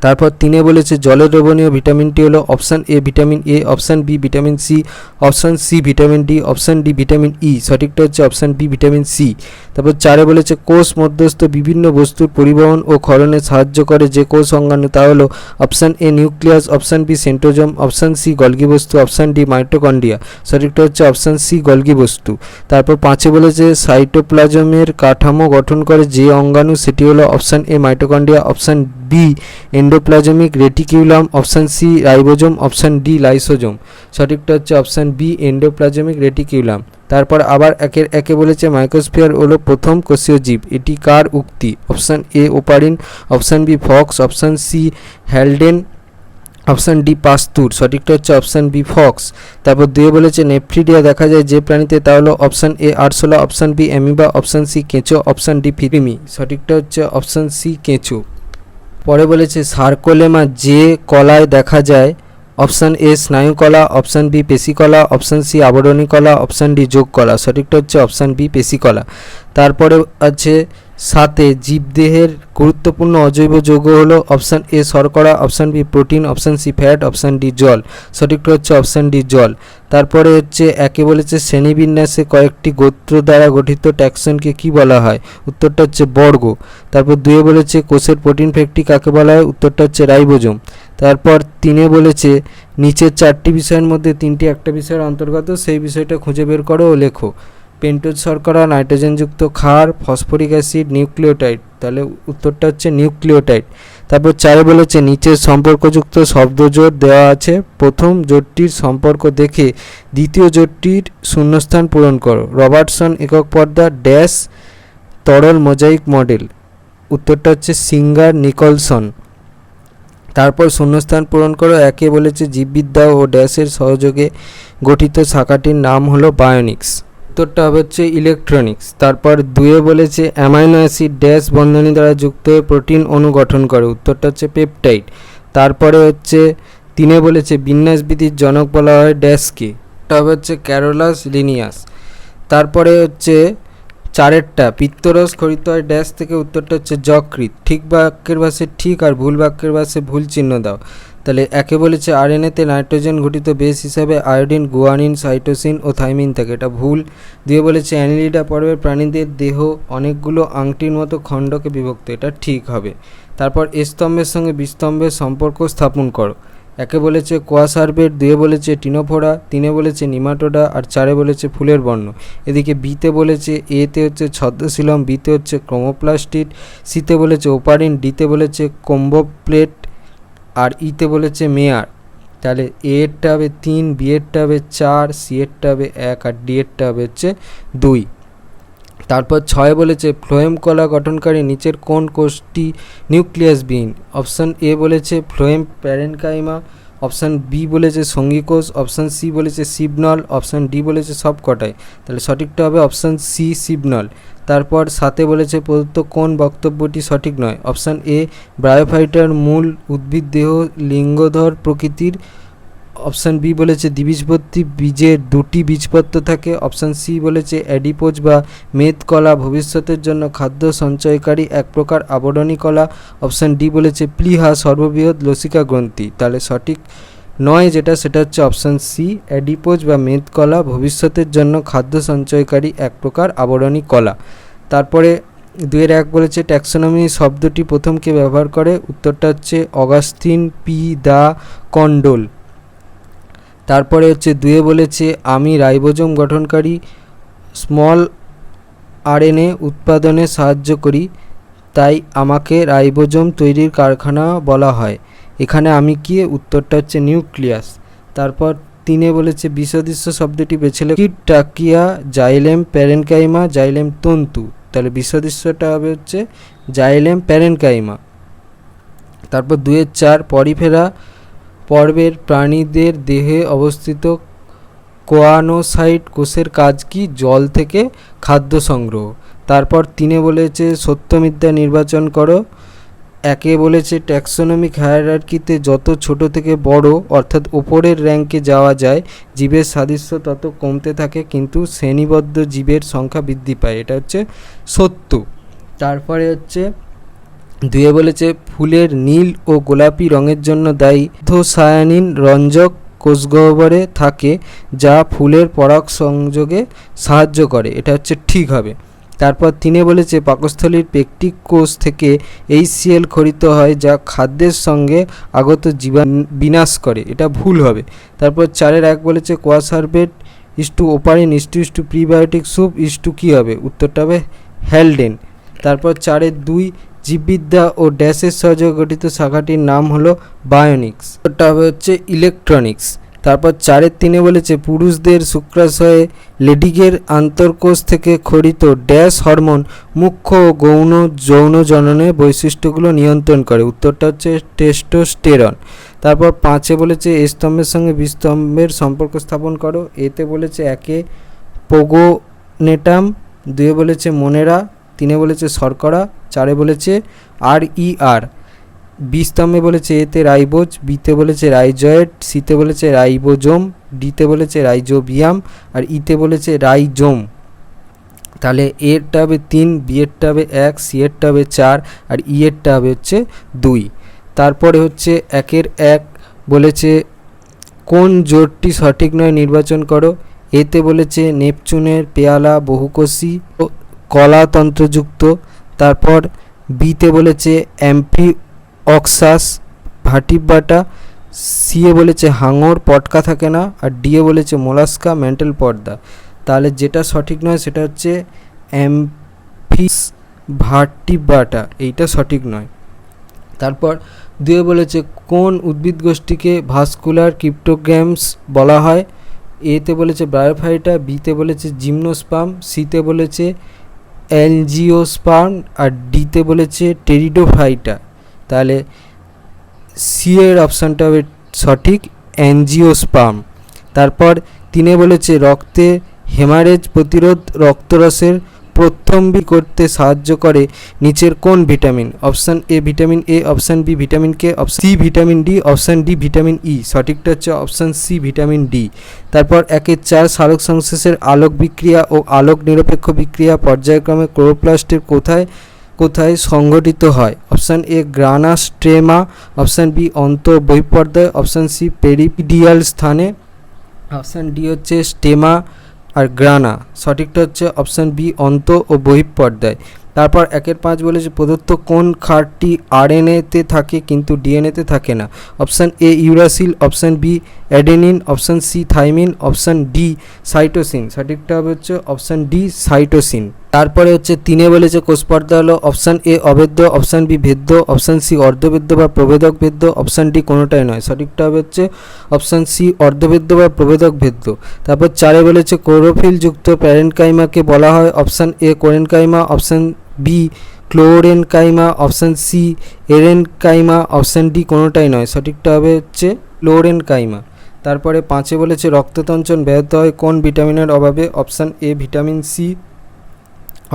A: তারপর 3 বলেছে জলে দ্রবণীয় ভিটামিনটি হলো, option A vitamin A, option B vitamin C, option C vitamin D, option D vitamin E. সঠিকটা হচ্ছে অপশান বি ভিটামিন সি। তারপর 4 বলেছে কোষ মধ্যস্থ বিভিন্ন বস্তুর পরিবহন ও ক্ষরণে সাহায্য করে যে কোষ অঙ্গাণু তা হলো, option A nucleus, option B centrosome, option C Golgi বস্তু, অপশান ডি মাইটোকন্ড্রিয়া। সঠিকটা হচ্ছে অপশান সি গলগি বস্তু। তারপর 5 বলেছে সাইটোপ্লাজমের কাঠামো গঠন করে যে অঙ্গাণু সেটি হলো, option A mitochondria, option B endoplasmic reticulum, option C ribosome, option D lysosome. সঠিকটা হচ্ছে অপশান বি এন্ডোপ্লাজমিক রেটিকিউলাম। তারপর আবার 1-এর 1 বলেছে মাইক্রোস্ফিয়ার হলো প্রথম কোষীয় জীব, এটি কার উক্তি। Option A Oparin, option B Fox, option C Haldane, option D Pasteur. সঠিকটা হচ্ছে অপশান বি ফক্স। তারপর 2 বলেছে নেফ্রিডিয়া দেখা যায় যে প্রাণীতে তা হলো, অপশান এ আরশোলা, option B amoeba, option C কেঁচো, অপশান ডি ফিরিমি। সঠিকটা হচ্ছে অপশান সি কেঁচো। পরে বলেছে সার্কোলেমা যে কলায় দেখা যায়, অপশান এ স্নায়ু কলা, অপশান বি পেশিকলা, অপশান সি আবরণী কলা, অপশান ডি যোগ কলা। সঠিকটা হচ্ছে অপশান বি পেশিকলা। তারপরে আছে 7 জীবদেহের গুরুত্বপূর্ণ অজৈব যৌগ হলো, অপশান এ শর্করা, option B protein, option C fat, option D জল। সঠিকটা হচ্ছে অপশান ডি জল। তারপরে হচ্ছে 1 বলেছে শ্রেণীবিন্যাসে কয়েকটি গোত্র দ্বারা গঠিত ট্যাক্সনকে কি বলা হয়, উত্তরটা হচ্ছে বর্গ। তারপর 2 বলেছে কোষের প্রোটিন ফ্যাক্টরি কাকে বলা হয়, উত্তরটা হচ্ছে রাইবোজোম। তারপর 3 বলেছে নিচের 4টি বিষয়ের মধ্যে 3টি একটা বিষয়ের অন্তর্গত, সেই বিষয়টা খুঁজে বের করো ও লেখো। পেন্টোজ শর্করা, নাইট্রোজেনযুক্ত ক্ষার, ফসফরিক অ্যাসিড, নিউক্লিওটাইড। তাহলে উত্তরটা হচ্ছে নিউক্লিওটাইড। তারপর 4 বলেছে নিচের সম্পর্কযুক্ত শব্দজোড় দেওয়া আছে, প্রথম জোটটির সম্পর্ক দেখে দ্বিতীয় জোটটির শূন্যস্থান পূরণ করো। রবার্টসন একক পর্দা ড্যাশ তরল মোজাইক মডেল। উত্তরটা হচ্ছে সিঙ্গার নিকলসন। তারপর শূন্যস্থান পূরণ করো। 1 বলেছে জীববিদ্যা ও ড্যাশের সহযোগে গঠিত শাখাটির নাম হলো বায়োনিক্স। উত্তরটা হবে হচ্ছে ইলেকট্রনিক্স। তারপর 2 বলেছে অ্যামাইনো অ্যাসিড ড্যাশ বন্ধনী দ্বারা যুক্ত হয়ে প্রোটিন অণু গঠন করে, উত্তরটা হচ্ছে পেপটাইড। তারপরে হচ্ছে 3 বলেছে বিন্যাসবিধির জনক বলা হয় ড্যাশকে, এটা হবে হচ্ছে ক্যারোলাস লিনিয়াস। তারপরে হচ্ছে 4টা পিত্তরস খরিত হয় ড্যাশ থেকে, উত্তরটা হচ্ছে যকৃৎ। ঠিক বাক্যের ভাষে ঠিক আর ভুল বাক্যের ভাষে ভুল চিহ্ন দাও। তাহলে একে বলেছে আরএনএতে নাইট্রোজেন ঘটিত বেস হিসাবে আয়োডিন, গুয়ানিন, সাইটোসিন ও থাইমিন থাকে, এটা ভুল। দিয়ে বলেছে অ্যানিলিডা পর্বের প্রাণীদের দেহ অনেকগুলো আংটির মতো খণ্ডকে বিভক্ত, এটা ঠিক হবে। তারপর এ স্তম্ভের সঙ্গে বি স্তম্ভের সম্পর্ক স্থাপন করো। একে বলেছে কোয়াসার্বেট, দুয়ে বলেছে টিনোফোরা, তিনে বলেছে নিমাটোডা, আর চারে বলেছে ফুলের বর্ণ। এদিকে বিতে বলেছে এতে হচ্ছে ছদ্মশিলম, বিতে হচ্ছে ক্রোমোপ্লাস্টিড, সিতে বলেছে ওপারিন, ডিতে বলেছে কম্বোপ্লেট, আর ইতে বলেছে মেয়ার। তাহলে এ এরটা হবে 3, বি এরটা হবে 4, সি এরটা হবে 1, আর ডি এরটা হবে হচ্ছে 2। তারপর 6 বলেছে ফ্লোয়েম কলা গঠনকারী নিচের কোন কোষটি নিউক্লিয়াসবিহীন? অপশান এ বলেছে ফ্লোয়েম প্যারেনকাইমা, অপশান বি বলেছে সঙ্গী কোষ, অপশান সি বলেছে সিবনল, অপশান ডি বলেছে সবকটাই। তাহলে সঠিকটা হবে অপশান সি সিবনল। তারপর 7 বলেছে প্রদত্ত কোন বক্তব্যটি সঠিক নয়? অপশান এ ব্রায়োফাইটার মূল উদ্ভিদ দেহ লিঙ্গধর প্রকৃতির, অপশান বি বলেছে দ্বিবীজপত্রী বীজের 2টি বীজপত্র থাকে, অপশান সি বলেছে অ্যাডিপোজ বা মেদ কলা ভবিষ্যতের জন্য খাদ্য সঞ্চয়কারী এক প্রকার আবরণী কলা, অপশান ডি বলেছে প্লীহা সর্ববৃহৎ লসিকা গ্রন্থি। তাহলে সঠিক নয় যেটা, সেটা হচ্ছে অপশান সি অ্যাডিপোজ বা মেদ কলা ভবিষ্যতের জন্য খাদ্য সঞ্চয়কারী এক প্রকার আবরণী কলা। তারপরে 2-1 বলেছে ট্যাক্সোনমি শব্দটি প্রথম কে ব্যবহার করে? উত্তরটা হচ্ছে অগাস্তিন পি দা কন্ডোল। তারপরে হচ্ছে 2 বলেছে আমি রাইবোজোম গঠনকারী স্মল আরএনএ উৎপাদনে সাহায্য করি, তাই আমাকে রাইবোজোম তৈরির কারখানা বলা হয়। এখানে আমি কি? উত্তরটা হচ্ছে নিউক্লিয়াস। তারপর 3 বলেছে বিসদৃশ্য শব্দটি বেছে লেখো। টাকিয়া, জাইলেম প্যারেনকাইমা, জাইলেম তন্তু। তাহলে বিসদৃশ্যটা হবে হচ্ছে জাইলেম প্যারেনকাইমা। তারপর 2-4 পরিফেরা পর্বের প্রাণীদের দেহে অবস্থিত কোয়ানোসাইট কোষের কাজ কি? জল থেকে খাদ্য সংগ্রহ। তারপর 3 বলেছে সত্য মিথ্যা নির্বাচন করো। 1 বলেছে ট্যাক্সোনমিক হায়ারার্কিতে যত ছোট থেকে বড় অর্থাৎ ওপরের র্যাঙ্কে যাওয়া যায় জীবের সাদৃশ্য তত কমতে থাকে, কিন্তু শ্রেণীবদ্ধ জীবের সংখ্যা বৃদ্ধি পায়, এটা হচ্ছে সত্য। তারপরে হচ্ছে 2 বলেছে ফুলের নীল ও গোলাপি রঙের জন্য দায়ী অ্যান্থোসায়ানিন রঞ্জক কোষগহ্বরে থাকে, যা ফুলের পরাগ সংযোগে সাহায্য করে, এটা হচ্ছে ঠিক হবে। তারপর 3 বলেছে পাকস্থলীর পেকটিক কোষ থেকে HCl খরিত হয়, যা খাদ্যের সঙ্গে আগত জীবাণু বিনাশ করে, এটা ভুল হবে। তারপর 4-1 বলেছে coacervate is to Oparin is to prebiotic soup is to কী হবে? উত্তরটা হবে হ্যালডেন। তারপর 4-2 জীববিদ্যা ও ড্যাশের সহযোগে গঠিত শাখাটির নাম হলো বায়োনিক্স, ওটা হবে হচ্ছে ইলেকট্রনিক্স। তারপর 4-3 বলেছে পুরুষদের শুক্রাশয়ে লেডিকের আন্তর্কোষ থেকে খরিত ড্যাশ হরমোন মুখ্য ও গৌণ যৌন জননের বৈশিষ্ট্যগুলো নিয়ন্ত্রণ করে, উত্তরটা হচ্ছে টেস্টোস্টেরন। তারপর 5 বলেছে এ স্তম্ভের সঙ্গে বি স্তম্ভের সম্পর্ক স্থাপন করো। এতে বলেছে 1 পোগোনেটাম, 2 বলেছে মোনেরা, 3 বলেছে শর্করা, 4 বলেছে RER। বি স্তম্ভে বলেছে এতে রাইবোজ, বিতে বলেছে রাইজয়েড, সিতে বলেছে রাইবোজোম, ডিতে বলেছে রাইজোবিয়াম, আর ইতে বলেছে রাইজোম। তাহলে এরটা হবে 3, বি এরটা হবে 1, সি এরটা হবে 4, আর ই এরটা হবে হচ্ছে 2। তারপরে হচ্ছে 1-1 বলেছে কোন জোটটি সঠিক নয় নির্বাচন করো। এতে বলেছে নেপচুনের পেয়ালা বহুকোষী ও কলাতন্ত্রযুক্ত। তারপর বিতে বলেছে অ্যাম্ফিঅক্সাস ভার্টিব্রাটা, সিএ বলেছে হাঙর পটকা থাকে না, আর ডিএ বলেছে মোলাস্কা মেন্টাল পর্দা। তাহলে যেটা সঠিক নয় সেটা হচ্ছে অ্যাম্ফিস ভার্টিব্রাটা, এইটা সঠিক নয়। তারপর 2 বলেছে কোন উদ্ভিদ গোষ্ঠীকে ভাস্কুলার ক্রিপ্টোগ্যামস বলা হয়। এতে বলেছে ব্রায়োফাইটা, বিতে বলেছে জিমনোস্পার্ম, সিতে বলেছে অ্যালজিওস্পার্ম, আর ডিতে বলেছে টেরিডোফাইটা। তাহলে সি এর অপশানটা হবে সঠিক অ্যাঞ্জিওস্পার্ম। তারপর 3 বলেছে রক্তে হেমারেজ প্রতিরোধ রক্তরসের প্রথম্বী করতে সাহায্য করে নিচের কোন vitamin. Option A vitamin A, option B vitamin K, option C vitamin D, option D vitamin E. সঠিকটা হচ্ছে অপশান সি ভিটামিন ডি। তারপর 1-4 সালোক সংশ্লেষের আলোক বিক্রিয়া ও আলোক নিরপেক্ষ বিক্রিয়া পর্যায়ক্রমে ক্লোরোপ্লাস্টের কোথায় কোথায় সংঘটিত হয়। অপশান এ গ্রানা স্ট্রেমা, অপশান বি অন্ত বহিঃপর্দায়, অপশান সি পেরিপিডিয়াল স্থানে, অপশান ডি হচ্ছে স্টেমা আর গ্রানা। সঠিকটা হচ্ছে অপশান বি অন্ত ও বহিঃপর্দায়। তারপর 1-5 বলেছে প্রদত্ত কোন ক্ষারটি আরএনএতে থাকে কিন্তু ডিএনএতে থাকে না? Option A uracil, option B adenine, option C thymine, option D cytosine. সঠিকটা হবে হচ্ছে অপশান ডি সাইটোসিন। তারপরে হচ্ছে 3 বলেছে কোষপর্দা হলো অপশান এ অভেদ্য, অপশান বি ভেদ্য, অপশান সি অর্ধভেদ্য বা প্রভেদক ভেদ্য, অপশান ডি কোনোটাই নয়। সঠিকটা হবে হচ্ছে অপশান সি অর্ধভেদ্য বা প্রভেদক ভেদ্য। তারপর 4 বলেছে ক্লোরোফিল যুক্ত প্যারেনকাইমাকে বলা হয় option A collenchyma, option B chlorenchyma, option C aerenchyma, option D কোনোটাই নয়। সঠিকটা হবে হচ্ছে ক্লোরেনকাইমা। তারপরে 5 বলেছে রক্ততঞ্চন ব্যাহত হয় কোন ভিটামিনের অভাবে? Option A vitamin C,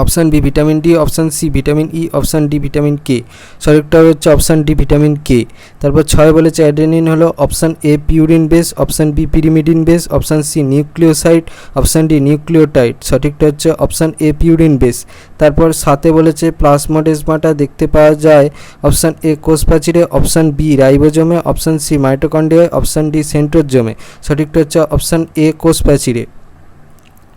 A: option B vitamin D, option C vitamin E, option D vitamin K. সঠিকটা হচ্ছে অপশান ডি ভিটামিন কে। তারপর 6 বলেছে অ্যাডেনিন হলো option A purine base, option B pyrimidine base, option C nucleoside, option D nucleotide. সঠিকটা হচ্ছে option A purine base. তারপর 7 বলেছে plasmodesmata দেখতে পাওয়া যায় অপশান এ কোষ প্রাচীরে, অপশান বি রাইবোজোমে, অপশান সি মাইটোকন্ড্রিয়ায়, অপশান ডি সেন্ট্রোজোমে। সঠিকটা হচ্ছে অপশান এ কোষ প্রাচীরে।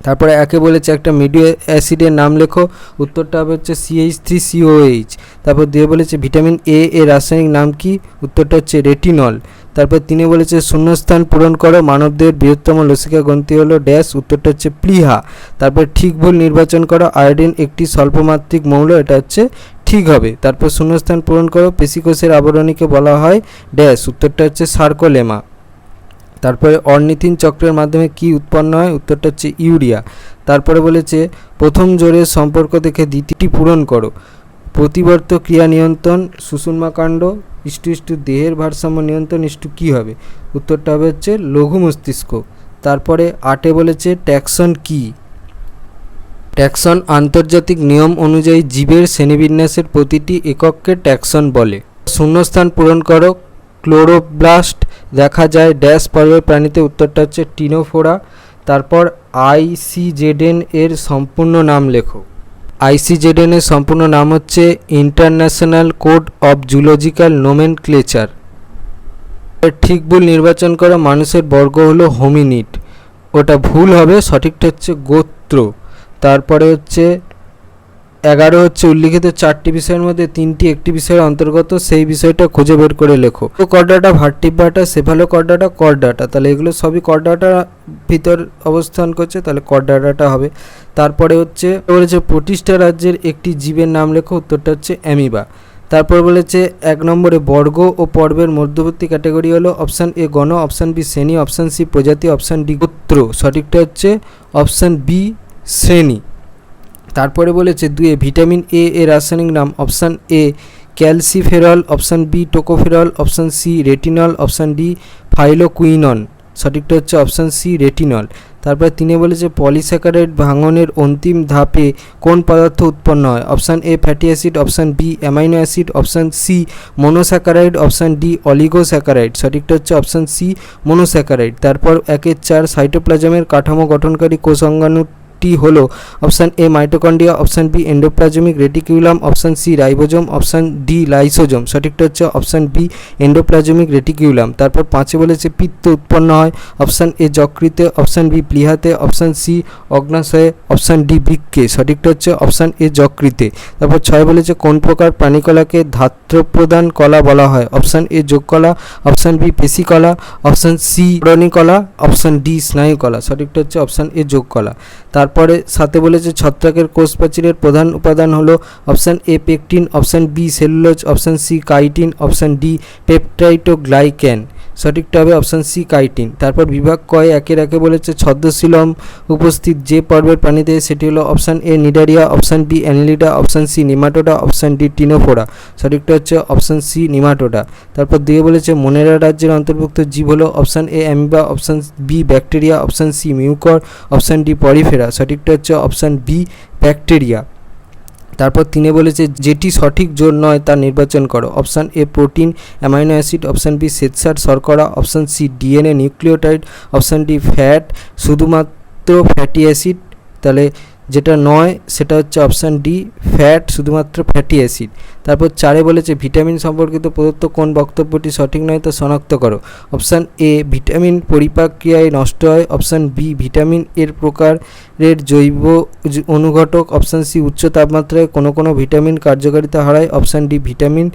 A: তারপরে 1 বলেছে একটা মিডিও অ্যাসিডের নাম লেখো, উত্তরটা হবে হচ্ছে CH3COH। তারপর 2 বলেছে ভিটামিন এ এর রাসায়নিক নাম কি? উত্তরটা হচ্ছে রেটিনল। তারপর 3 বলেছে শূন্যস্থান পূরণ করো, মানবদেহের বৃহত্তম লসিকা গ্রন্থি হলো ড্যাশ, উত্তরটা হচ্ছে প্লিহা। তারপর ঠিক ভুল নির্বাচন করো, আয়োডিন একটি স্বল্পমাত্রিক মৌল, এটা হচ্ছে ঠিক হবে। তারপর শূন্যস্থান পূরণ করো, পেশিকোষের আবরণীকে বলা হয় ড্যাশ, উত্তরটা হচ্ছে সার্কোলেমা। তারপরে অর্নিথিন চক্রের মাধ্যমে কি উৎপন্ন হয়? উত্তরটা হচ্ছে ইউরিয়া। তারপরে বলেছে প্রথম জোরের সম্পর্ক দেখে দ্বিতীয়টি পূরণ করো, প্রতিবর্ত ক্রিয়া নিয়ন্ত্রণ, সুষুম্নাকাণ্ড ইষ্টু দেহের ভারসাম্য নিয়ন্ত্রণ ইষ্টু কী হবে? উত্তরটা হবে হচ্ছে লঘু মস্তিষ্ক। তারপরে 8 বলেছে ট্যাক্সন কি? ট্যাক্সন আন্তর্জাতিক নিয়ম অনুযায়ী জীবের শ্রেণীবিন্যাসের প্রতিটি একককে ট্যাক্সন বলে। শূন্যস্থান পূরণ করো, ক্লোরোপ্লাস্ট দেখা যায় ড্যাশ পর্বের প্রাণীতে, উত্তরটা হচ্ছে টিনোফোরা। তারপর ICZN এর সম্পূর্ণ নাম লেখো। ICZN এর সম্পূর্ণ নাম হচ্ছে international code of zoological nomenclature. ঠিক ভুল নির্বাচন করা, মানুষের বর্গ হলো হোমিনিড, ওটা ভুল হবে, সঠিকটা হচ্ছে গোত্র। তারপরে হচ্ছে 11 হচ্ছে উল্লিখিত 4টি বিষয়ের মধ্যে 3টি একটি বিষয়ের অন্তর্গত, সেই বিষয়টা খুঁজে বের করে লেখো। কর্ডাটা, ভার্টিব্রাটা, সেফালোকর্ডাটা, কর্ডাটা, তাহলে এগুলো সবই কর্ডাটার ভিতর অবস্থান করছে, তাহলে কর্ডাটাটা হবে। তারপরে হচ্ছে বলেছে প্রতিষ্ঠা রাজ্যের একটি জীবের নাম লেখো, উত্তরটা হচ্ছে অ্যামিবা। তারপর বলেছে 1 নম্বরে বর্গ ও পর্বের মধ্যবর্তী ক্যাটাগরি হলো অপশান এ গণ, অপশান বি শ্রেণী, অপশান সি প্রজাতি, অপশান ডি গোত্র। সঠিকটা হচ্ছে অপশান বি শ্রেণী। তারপরে বলেছে 2 ভিটামিন এ এর রাসায়নিক নাম, option A calciferol, option B tocopherol, option C retinol, option D phylloquinone. সঠিকটা হচ্ছে অপশান সি রেটিনল। তারপরে 3 বলেছে পলিস্যাকারাইড ভাঙনের অন্তিম ধাপে কোন পদার্থ উৎপন্ন হয়? Option A fatty acid, option B amino acid, option C monosaccharide, option D oligosaccharide. সঠিকটা হচ্ছে অপশান সি মনোস্যাকারাইড। তারপর 1-4 সাইটোপ্লাজমের কাঠামো গঠনকারী কোষ অঙ্গাণু হলো option A mitochondria, option B endoplasmic reticulum, option C ribosome, option D lysosome. সঠিকটা হচ্ছে অপশান বি এন্ডোপ্লাজমিক রেটিকুলাম। তারপর 5 বলেছে পিত্ত উৎপন্ন হয় অপশান এ যকৃতে, অপশান বি প্লীহাতে, অপশান সি অগ্নাশয়ে, অপশান ডি বৃক্কে। সঠিকটা হচ্ছে অপশান এ যকৃতে। তারপর 6 বলেছে কোন প্রকার প্রাণীকলাকে ধাত্রপ্রদান কলা বলা হয়? অপশান এ যোগকলা, অপশান বি পেশিকলা, অপশান সি প্রাণীকলা, অপশান ডি স্নায়ুকলা। সঠিকটা হচ্ছে অপশান এ যোগকলা। তারপরে 7 বলেছে ছত্রাকের কোষ প্রাচীরের প্রধান উপাদান হলো option A pectin, option B cellulose, option C chitin, option D peptidoglycan. সঠিকটা হবে অপশান সি কাইটিন। তারপর বিভাগ কয় 1-1 বলেছে ছদ্মশিলম উপস্থিত যে পর্বের প্রাণীতে, সেটি হলো option A Cnidaria, option B Annelida, option C Nematoda, option D Ctenophora. সঠিকটা হচ্ছে অপশান সি নিমাটোডা। তারপর 2 বলেছে মোনেরা রাজ্যের অন্তর্ভুক্ত জীব হলো option A amoeba, option B bacteria, option C Mucor, option D Porifera. সঠিকটা হচ্ছে অপশান বি ব্যাকটেরিয়া। তারপর 3 বলেছে যেটি সঠিক জোর নয় তা নির্বাচন করো। Option A protein amino acid, option B শ্বেতসার শর্করা, option C DNA nucleotide, option D fat শুধুমাত্র ফ্যাটি অ্যাসিড। তাহলে যেটা নয় সেটা হচ্ছে অপশান ডি ফ্যাট, শুধুমাত্র ফ্যাটি অ্যাসিড। তারপর 4 বলেছে ভিটামিন সম্পর্কিত প্রদত্ত কোন বক্তব্যটি সঠিক নয় তা শনাক্ত করো। অপশান এ ভিটামিন পরিপাক ক্রিয়ায় নষ্ট হয়। অপশান বি ভিটামিন এর প্রকারের জৈব অনুঘটক। অপশান সি উচ্চ তাপমাত্রায় কোনো কোনো ভিটামিন কার্যকারিতা হারায়। অপশান ডি ভিটামিন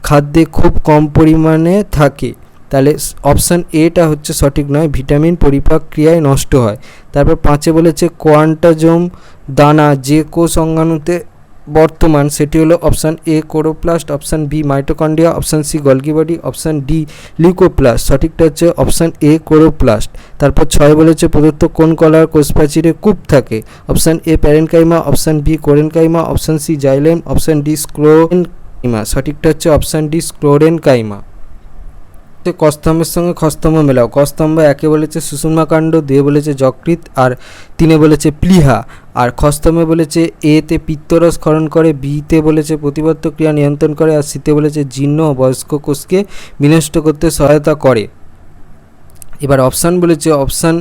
A: খাদ্যে খুব কম পরিমাণে থাকে। তাহলে অপশান এটা হচ্ছে সঠিক নয়, ভিটামিন পরিপাক ক্রিয়ায় নষ্ট হয়। তারপর 5 বলেছে কোয়ান্টাজোম দানা যে কোষ অঙ্গাণুতে বর্তমান সেটি হলো option A chloroplast, option B mitochondria, option C Golgi body, option D leucoplast. সঠিকটা হচ্ছে অপশান এ ক্লোরোপ্লাস্ট। তারপর 6 বলেছে প্রদত্ত কোন কলার কোষপ্রাচীরে কূপ থাকে। Option A parenchyma, option B collenchyma, option C xylem, option D sclerenchyma. সঠিকটা হচ্ছে অপশান ডি স্ক্লেরেনকাইমা। কস্তম্ভের সঙ্গে খস্তম্ভ মেলাও। কস্তম্ভ 1 বলেছে সুষুম্নাকাণ্ড, 2 বলেছে যকৃৎ, আর 3 বলেছে প্লীহা। আর খস্তম্ভে বলেছে এতে পিত্তরস ক্ষরণ করে, বিতে বলেছে প্রতিবর্ত ক্রিয়া নিয়ন্ত্রণ করে, আর সিতে বলেছে জীর্ণ ও বয়স্ক কোষকে বিনষ্ট করতে সহায়তা করে। এবার অপশান বলেছে, অপশান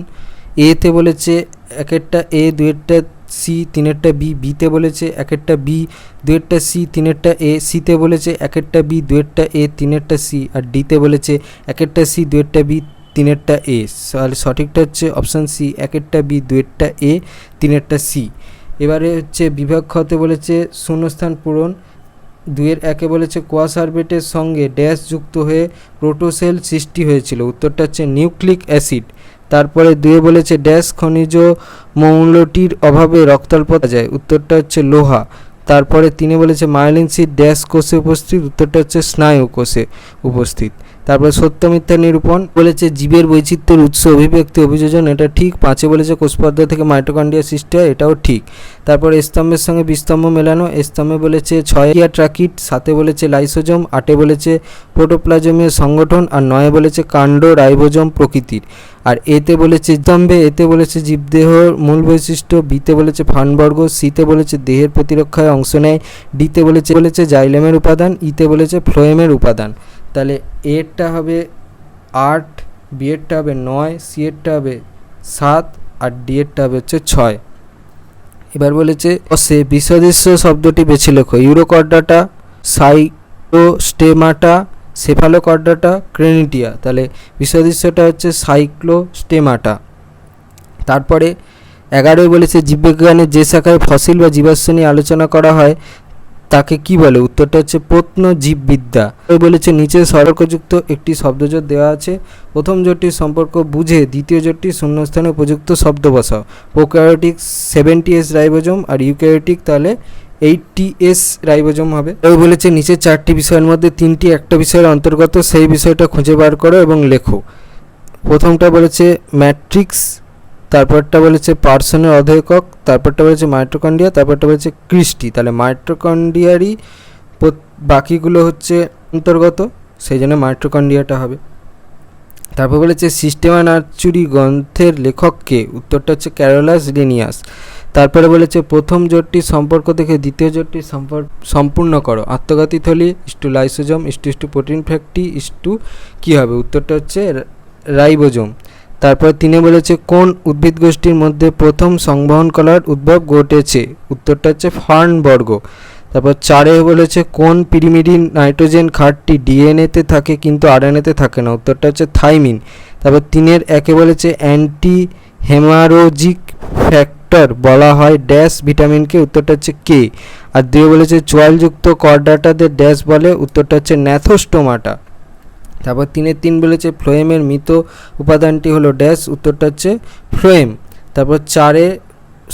A: এতে বলেছে 1 এ, 2 সি, 3 বি, বিতে বলেছে 1 বি, 2 সি, 3 এ, সিতে বলেছে 1 বি, 2 এ, 3 সি, আর ডিতে বলেছে 1 সি, 2 বি, 3 এ। তাহলে সঠিকটা হচ্ছে অপশান সি 1 বি, 2 এ, 3 সি। এবারে হচ্ছে বিভাগ খতে বলেছে শূন্যস্থান পূরণ। 2-1 বলেছে কোয়াসারবেটের সঙ্গে ড্যাশ যুক্ত হয়ে প্রোটোসেল সৃষ্টি হয়েছিল। উত্তরটা হচ্ছে নিউক্লিক অ্যাসিড। তারপরে 2 বলেছে ড্যাশ খনিজ মৌলটির অভাবে রক্তাল্প যায়। উত্তরটা হচ্ছে লোহা। তারপরে 3 বলেছে মায়োলিন সিড ড্যাশ কোষে উপস্থিত। উত্তরটা হচ্ছে স্নায়ু কোষে উপস্থিত। তারপরে সত্য মিথ্যা নিরূপণ বলেছে জীবের বৈচিত্র্যের উৎস অভিব্যক্তি অভিযোজন, এটা ঠিক। 5 বলেছে কোষপর্দা থেকে মাইটোকন্ড্রিয়া সৃষ্টি হয়, এটাও ঠিক। তারপরে স্তম্ভের সঙ্গে বিস্তম্ভ মেলানো। স্তম্ভে বলেছে 6 ট্রাকিট, 7 বলেছে লাইসোজোম, 8 বলেছে প্রোটোপ্লাজমীয় সংগঠন, আর 9 বলেছে কাণ্ড রাইবোজোম প্রকৃতির। আর এতে বলেছে স্তম্ভে এতে বলেছে জীবদেহর মূল বৈশিষ্ট্য, বিতে বলেছে ফানবর্গ, সিতে বলেছে দেহের প্রতিরক্ষায় অংশ নেয়, ডিতে বলেছে জাইলেমের উপাদান, ইতে বলেছে ফ্লোয়েমের উপাদান। তাহলে এরটা হবে 8, বি এরটা হবে 9, সি এরটা হবে 7, আর ডি এরটা হবে হচ্ছে 6। এবার বলেছে সে বিসদৃশ্য শব্দটি বেছে লেখো। Urochordata, সাইক্লোস্টেমাটা, Cephalochordata, ক্রেনিটিয়া। তাহলে বিসদৃশ্যটা হচ্ছে সাইক্লোস্টেমাটা। তারপরে 11 বলেছে জীববিজ্ঞানের যে শাখায় ফসিল বা জীবাশ্ম নিয়ে আলোচনা করা হয় তাকে কি বলে। উত্তরটা হচ্ছে প্রত্নজীববিদ্যা। বলেছে নিচে সর্বকযুক্ত একটি শব্দজোট দেওয়া আছে, প্রথম জোটটির সম্পর্ক বুঝে দ্বিতীয় জোটটি শূন্যস্থানে উপযুক্ত শব্দ বসাও। প্রোক্যারিওটিক 70S রাইবোজোম, আর ইউক্যারিওটিক তাহলে 80S রাইবোজোম হবে। ওই বলেছে নিচে 4টি বিষয়ের মধ্যে 3টি একটা বিষয়ের অন্তর্গত, সেই বিষয়টা খুঁজে বার করো এবং লেখো। প্রথমটা বলেছে ম্যাট্রিক্স, তারপরটা বলেছে পার্সনের অধেয়কক, তারপরটা বলেছে মাইটোকন্ড্রিয়া, তারপরটা বলেছে ক্রিস্টি। তাহলে মাইটোকন্ড্রিয়ারই বাকিগুলো হচ্ছে অন্তর্গত, সেই জন্য মাইটোকন্ড্রিয়াটা হবে। তারপর বলেছে সিস্টেমা নার্চুরি গ্রন্থের লেখককে। উত্তরটা হচ্ছে ক্যারোলাস লিনিয়াস। তারপরে বলেছে প্রথম জোটটির সম্পর্ক থেকে দ্বিতীয় জোটটির সম্পূর্ণ করো। আত্মঘাতী থলি is to lysosome is to protein factory is to কী হবে। উত্তরটা হচ্ছে রাইবোজোম। তারপর 3 বলেছে কোন উদ্ভিদ গোষ্ঠীর মধ্যে প্রথম সংবহন কলার উদ্ভব ঘটেছে। উত্তরটা হচ্ছে ফার্নবর্গ। তারপর 4 বলেছে কোন পিরিমিডিন নাইট্রোজেন ক্ষারটি ডিএনএতে থাকে কিন্তু আরএনএতে থাকে না। উত্তরটা হচ্ছে থাইমিন। তারপর 3-1 বলেছে অ্যান্টি হেমারোজিক ফ্যাক্টর বলা হয় ড্যাশ ভিটামিনকে। উত্তরটা হচ্ছে কে। আর 2 বলেছে চোয়ালযুক্ত করডাটাদের ড্যাশ বলে। উত্তরটা হচ্ছে ন্যাথোস্টোমাটা। তারপর 3 বলেছে ফ্লোয়েমের মৃত উপাদানটি হলো ড্যাশ। উত্তরটা হচ্ছে ফ্লোয়েম। তারপর 4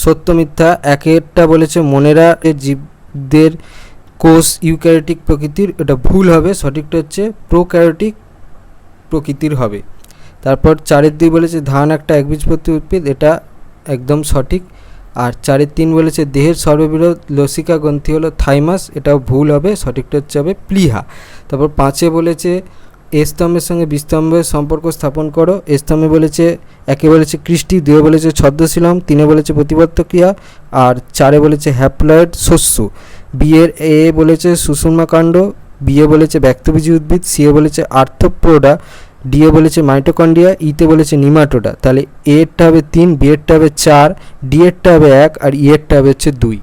A: সত্য মিথ্যা। 1 বলেছে মনেরা জীবদের কোষ ইউক্যারিওটিক প্রকৃতির, এটা ভুল হবে, সঠিকটা হচ্ছে প্রোক্যারিওটিক প্রকৃতির হবে। তারপর 4-2 বলেছে ধান একটা একবীজপত্রী উদ্ভিদ, এটা একদম সঠিক। আর 4-3 বলেছে দেহের সর্ববৃহৎ লসিকা গ্রন্থি হলো থাইমাস, এটাও ভুল হবে, সঠিকটা হচ্ছে হবে প্লীহা। তারপর 5 বলেছে স্তম্ভের সঙ্গে বিস্তম্ভের সম্পর্ক স্থাপন করো। স্তম্ভে বলেছে 1 বলেছে কৃষ্টি, 2 বলেছে ছদ্মশিলম, 3 বলেছে প্রতিবর্ত ক্রিয়া, আর 4 বলেছে হ্যাপ্লয়েড শস্য। এ বলেছে সুষুম্নাকাণ্ড, বি বলেছে ব্যক্তবীজী উদ্ভিদ, সি বলেছে আর্থ্রোপোডা, ডি এ বলেছে মাইটোকন্ড্রিয়া, ইতে বলেছে নিমাটোডা। তাহলে এ এরটা হবে 3, বি এরটা হবে 4, ডি এরটা হবে 1 আর ই এরটা হবে হচ্ছে 2।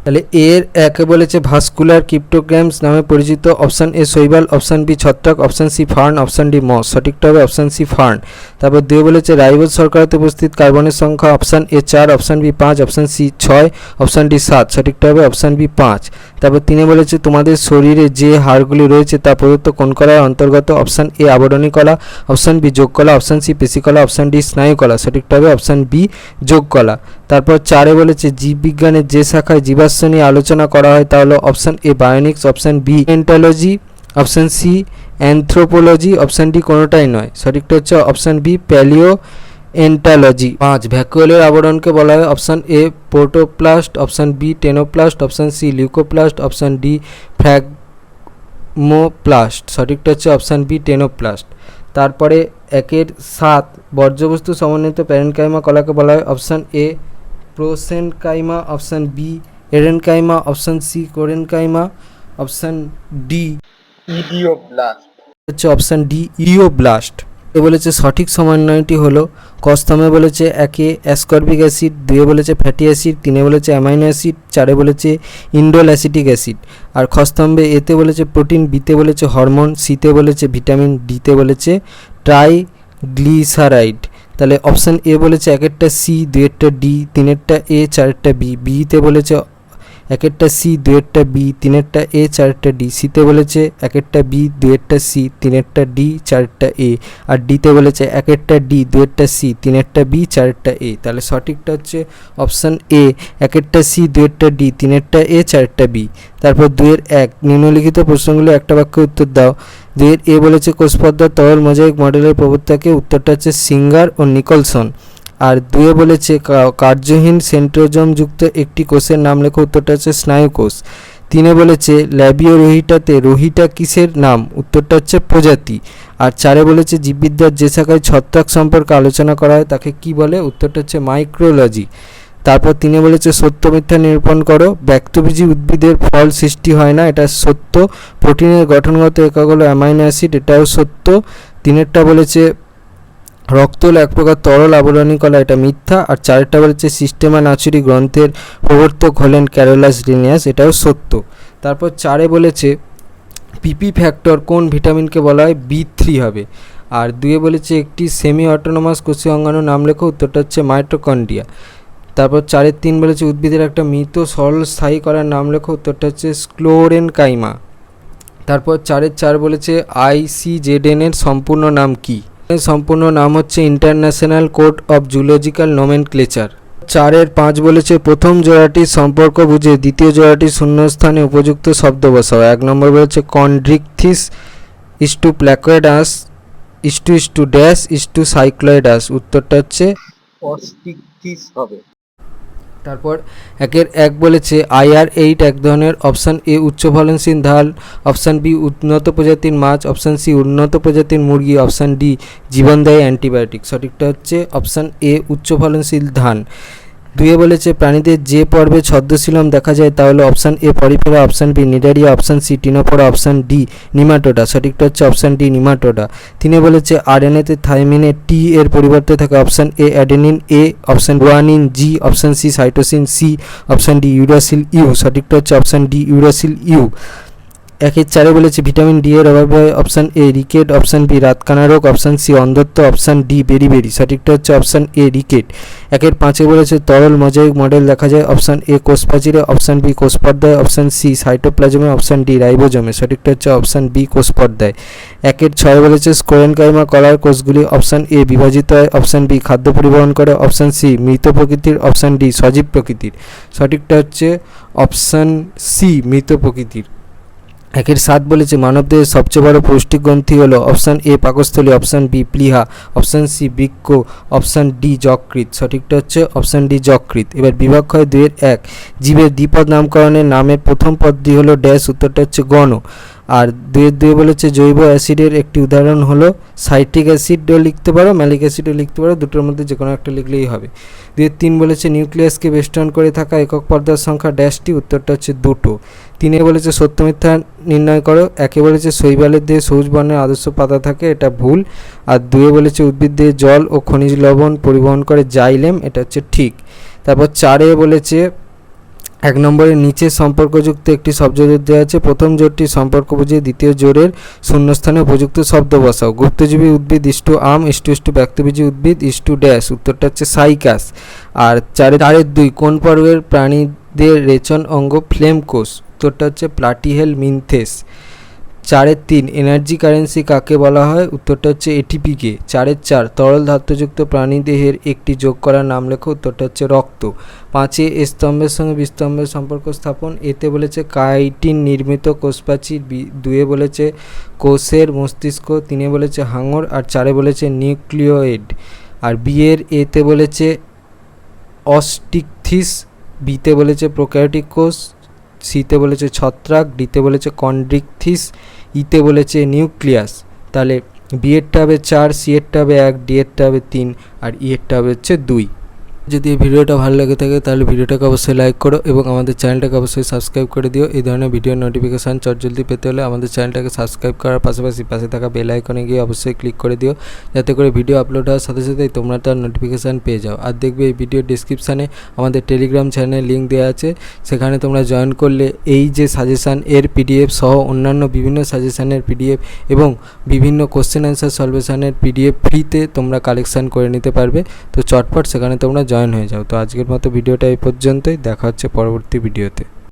A: তাহলে এর একে বলেছে ভাস্কুলার ক্রিপ্টোগ্রামস নামে পরিচিত। অপশান এ শৈবাল, অপশান বি ছত্রাক, option C fern, option D moss. সঠিকটা হবে অপশান সি ফার্ন। তারপর 2 বলেছে রাইবোজ শর্করাতে উপস্থিত কার্বনের সংখ্যা। Option A 4, option B 5, option C 6, option D 7। সঠিকটা হবে অপশান বি 5। তারপর 3 বলেছে তোমাদের শরীরে যে হাড়গুলি রয়েছে তা প্রদত্ত কোন কলার অন্তর্গত। অপশান এ আবরণী কলা, অপশান বি যোগ কলা, অপশান সি পেশিকলা, অপশান ডি স্নায়ু কলা। সঠিকটা হবে অপশান বি যোগ কলা। তারপর 4 বলেছে জীববিজ্ঞানের যে শাখায় জীবাশ্ম নিয়ে আলোচনা করা হয় তা হলো। Option A bionics, option B ontology, option C anthropology, option D কোনোটাই নয়। সঠিকটা হচ্ছে অপশান বি প্যালিও এন্টোলজি। 5 ভ্যাকুওলের আবরণকে বলা হয়। Option A protoplast, option B tonoplast, option C leucoplast, option D phragmoplast. সঠিকটা হচ্ছে অপশান বি টেনোপ্লাস্ট। তারপরে 1 7 বর্জ্যবস্তু সমন্বিত প্যারেনকাইমা কলাকে বলা হয়। Option A prosenchyma, option B aerenchyma, option C collenchyma, option D
B: idioblast.
A: হচ্ছে অপশান ডি ইডিওব্লাস্ট। এ বলেছে সঠিক সমন্বয়টি হলো। কস্তমে বলেছে 1 অ্যাসকর্বিক অ্যাসিড, 2 বলেছে ফ্যাটি অ্যাসিড, 3 বলেছে অ্যামাইনো অ্যাসিড, 4 বলেছে ইন্ডোল অ্যাসিটিক অ্যাসিড। আর খস্তম্বে এতে বলেছে প্রোটিন, বিতে বলেছে হরমোন, সিতে বলেছে ভিটামিন, ডিতে বলেছে ট্রাইগ্লিসারাইড। তাহলে অপশান এ বলেছে 1 সি, 2 ডি, 3 এ, 4 বি। বিতে বলেছে 1 সি, 2 বি, 3 এ, 4 ডি। সিতে বলেছে 1 বি, 2 সি, 3 ডি, 4 এ। আর ডিতে বলেছে 1 ডি, 2 সি, 3 বি, 4 এ। তাহলে সঠিকটা হচ্ছে option A 1 C, 2 D, 3 A, 4 B. তারপর 2-1 নিম্নলিখিত প্রশ্নগুলো একটা বাক্যে উত্তর দাও। 2 এ বলেছে কোষপর্দার তরল মোজাইক মডেলের প্রবর্তকে। উত্তরটা হচ্ছে সিঙ্গার ও নিকলসন। আর 2 বলেছে কার্যহীন সেন্ট্রোজোমযুক্ত একটি কোষের নাম লেখো। উত্তরটা হচ্ছে স্নায়ু কোষ। 3 বলেছে ল্যাবিও রোহিটাতে রোহিটা কিসের নাম। উত্তরটা হচ্ছে প্রজাতি। আর 4 বলেছে জীববিদ্যার যে শাখায় ছত্রাক সম্পর্কে আলোচনা করা হয় তাকে কি বলে। উত্তরটা হচ্ছে মাইক্রোলজি। তারপর 3 বলেছে সত্য মিথ্যা নিরূপণ করো। ব্যক্তবীজী উদ্ভিদের ফল সৃষ্টি হয় না, এটা সত্য। প্রোটিনের গঠনগত একক হলো অ্যামাইনো অ্যাসিড, এটাও সত্য। 3টা বলেছে রক্তল এক প্রকার তরল আবরণী কলা, এটা মিথ্যা। আর 4টা বলেছে সিস্টেমা নাচুরি গ্রন্থের প্রবর্তক হলেন ক্যারোলাস লিনিয়াস, এটাও সত্য। তারপর 4 বলেছে পিপি ফ্যাক্টর কোন ভিটামিনকে বলা হয়। B3 হবে। আর 2 বলেছে একটি সেমি অটোনোমাস কোষীয় অঙ্গাণুর নাম লেখো। উত্তরটা হচ্ছে মাইটোকন্ড্রিয়া। তারপর 4-3 বলেছে উদ্ভিদের একটা মৃত সরল স্থায়ী করার নাম লেখো। উত্তরটা হচ্ছে স্ক্লোরেনকাইমা। তারপর 4 বলেছে ICZN এর সম্পূর্ণ নাম কি। সম্পূর্ণ নাম হচ্ছে international code of zoological nomenclature. 4-5 বলেছে প্রথম জোড়াটির সম্পর্ক বুঝে দ্বিতীয় জোড়াটির শূন্যস্থানে উপযুক্ত শব্দ বসাও। 1 নম্বর বলেছে কন্ড্রিকথিস ইস্টু প্ল্যাকয়েডাস ইস্টু ড্যাশ ইস্টু সাইক্লয়েডাস। উত্তরটা হচ্ছে
B: অস্টিকথিস হবে।
A: তারপর 1 বলেছে IR8 এক ধরনের। অপশান এ উচ্চ ফলনশীল ধান, অপশান বি উন্নত প্রজাতির মাছ, অপশান সি উন্নত প্রজাতির মুরগি, অপশান ডি জীবনদায়ী অ্যান্টিবায়োটিক। সঠিকটা হচ্ছে অপশান এ উচ্চ ফলনশীল ধান। 2 বলেছে প্রাণীদের যে পর্বে ছদ্মশিলম দেখা যায় তা হলো। Option A Porifera, option B Cnidaria, option C Ctenophora, option D Nematoda. সঠিকটা হচ্ছে অপশান ডি নিমাটোডা। 3 বলেছে আরএনএতে থাইমিনে টি এর পরিবর্তে থাকে। Option A adenine A, option guanine G, option C cytosine C, option D uracil U. সঠিকটা হচ্ছে অপশান ডি ইউরাসিল ইউ। 1-4 বলেছে vitamin D এর অভাবে হয়। Option A rickets, option B রাতকানা রোগ, অপশান সি অন্ধত্ব, অপশান ডি বেরিবেরি। সঠিকটা হচ্ছে অপশান এ রিকেট। 1-5 বলেছে তরল মোজাইক মডেল দেখা যায়। অপশান এ কোষ প্রাচীরে, অপশান বি কোষ পর্দায়, অপশান সি সাইটোপ্লাজমে, অপশান ডি রাইবোজোমে। সঠিকটা হচ্ছে অপশান বি কোষ পর্দায়। 1-6 বলেছে স্কোরেনকাইমা কলার কোষগুলি অপশান এ বিভাজিত হয়, অপশান বি খাদ্য পরিবহন করে, অপশান সি মৃত প্রকৃতির, অপশান ডি সজীব প্রকৃতির। সঠিকটা হচ্ছে অপশান সি মৃত প্রকৃতির। 1-7 বলেছে মানবদেহের সবচেয়ে বড় পৌষ্টিক গ্রন্থি হলো। অপশান এ পাকস্থলী, অপশান বি প্লীহা, অপশান সি বৃক্ক, অপশান ডি যকৃৎ। সঠিকটা হচ্ছে অপশান ডি যকৃৎ। এবার বিভাগ হয় 2-1 জীবের দ্বিপদ নামকরণের নামের প্রথম পদটি হলো ড্যাশ। উত্তরটা হচ্ছে গণ। আর 2 বলেছে জৈব অ্যাসিডের একটি উদাহরণ হলো সাইট্রিক অ্যাসিডও লিখতে পারো, ম্যালিক অ্যাসিডও লিখতে পারো, দুটোর মধ্যে যে কোনো একটা লিখলেই হবে। 3 বলেছে নিউক্লিয়াসকে বেষ্টন করে থাকা একক পর্দার সংখ্যা ড্যাশটি, উত্তরটা হচ্ছে 2। 3 বলেছে সত্য মিথ্যা নির্ণয় করো। 1 বলেছে শৈবালের দেহে সবুজ বর্ণের আদর্শ পাতা থাকে, এটা ভুল। আর 2 বলেছে উদ্ভিদ দেহে জল ও খনিজ লবণ পরিবহন করে জাইলেম, এটা হচ্ছে ঠিক। তারপর 4 বলেছে 1 নম্বরের নিচে সম্পর্কযুক্ত একটি শব্দজোড় দেওয়া আছে, প্রথম জোড়টি সম্পর্ক বুঝিয়ে দ্বিতীয় জোড়ের শূন্যস্থানে উপযুক্ত শব্দ বসাও। গুপ্তজীবী উদ্ভিদ ইস্টু আম ইস্টু ব্যক্তবীজী উদ্ভিদ ইস্টু ড্যাশ, উত্তরটা হচ্ছে সাইকাস। আর 4 2 কোন পর্বের প্রাণীদের রেচন অঙ্গ ফ্লেম কোষ, উত্তরটা হচ্ছে প্লাটিহেল মিনথেস। 4 3 এনার্জি কারেন্সি কাকে বলা হয়, উত্তরটা হচ্ছে এটিপিকে। 4 তরল ধাতুযুক্ত প্রাণীদেহের একটি যোগ করার নাম লেখো, উত্তরটা হচ্ছে রক্ত। 5 স্তম্ভের সঙ্গে বিস্তম্ভের সম্পর্ক স্থাপন, এতে বলেছে কাইটিন নির্মিত কোষপ্রাচীর। 2 বলেছে কোষের মস্তিষ্ক। 3 বলেছে হাঙর। আর 4 বলেছে নিউক্লিওয়েড। আর এতে বলেছে অস্টিকথিস। বিতে বলেছে প্রোক্যারিওটিক কোষ। সিতে বলেছে ছত্রাক। ডিতে বলেছে কন্ড্রিকথিস। ইতে বলেছে নিউক্লিয়াস। তাহলে বিয়েরটা হবে 4, সিয়েরটা হবে 1, ডিয়েরটা হবে 3 আর ইয়েরটা হবে হচ্ছে 2। যদি এই ভিডিওটা ভালো লাগে থাকে তাহলে ভিডিওটাকে অবশ্যই লাইক করো এবং আমাদের চ্যানেলটাকে অবশ্যই সাবস্ক্রাইব করে দিও। এই ধরনের ভিডিও নোটিফিকেশান চটজলদি পেতে হলে আমাদের চ্যানেলটাকে সাবস্ক্রাইব করার পাশাপাশি পাশে থাকা বেল আইকনে গিয়ে অবশ্যই ক্লিক করে দিও, যাতে করে ভিডিও আপলোড হওয়ার সাথে সাথেই তোমরা তার নোটিফিকেশান পেয়ে যাও। আর দেখবে এই ভিডিওর ডিসক্রিপশানে আমাদের টেলিগ্রাম চ্যানেলের লিঙ্ক দেওয়া আছে, সেখানে তোমরা জয়েন করলে এই যে সাজেশান এর পিডিএফ সহ অন্যান্য বিভিন্ন সাজেশানের পিডিএফ এবং বিভিন্ন কোশ্চেন অ্যান্সার সলভেশানের পিডিএফ ফ্রিতে তোমরা কালেকশান করে নিতে পারবে। তো চটপট সেখানে তোমরা জয়েন হয়ে যাও। তো আজকের মতো ভিডিওটা এই পর্যন্তই, দেখা হচ্ছে পরবর্তী ভিডিওতে।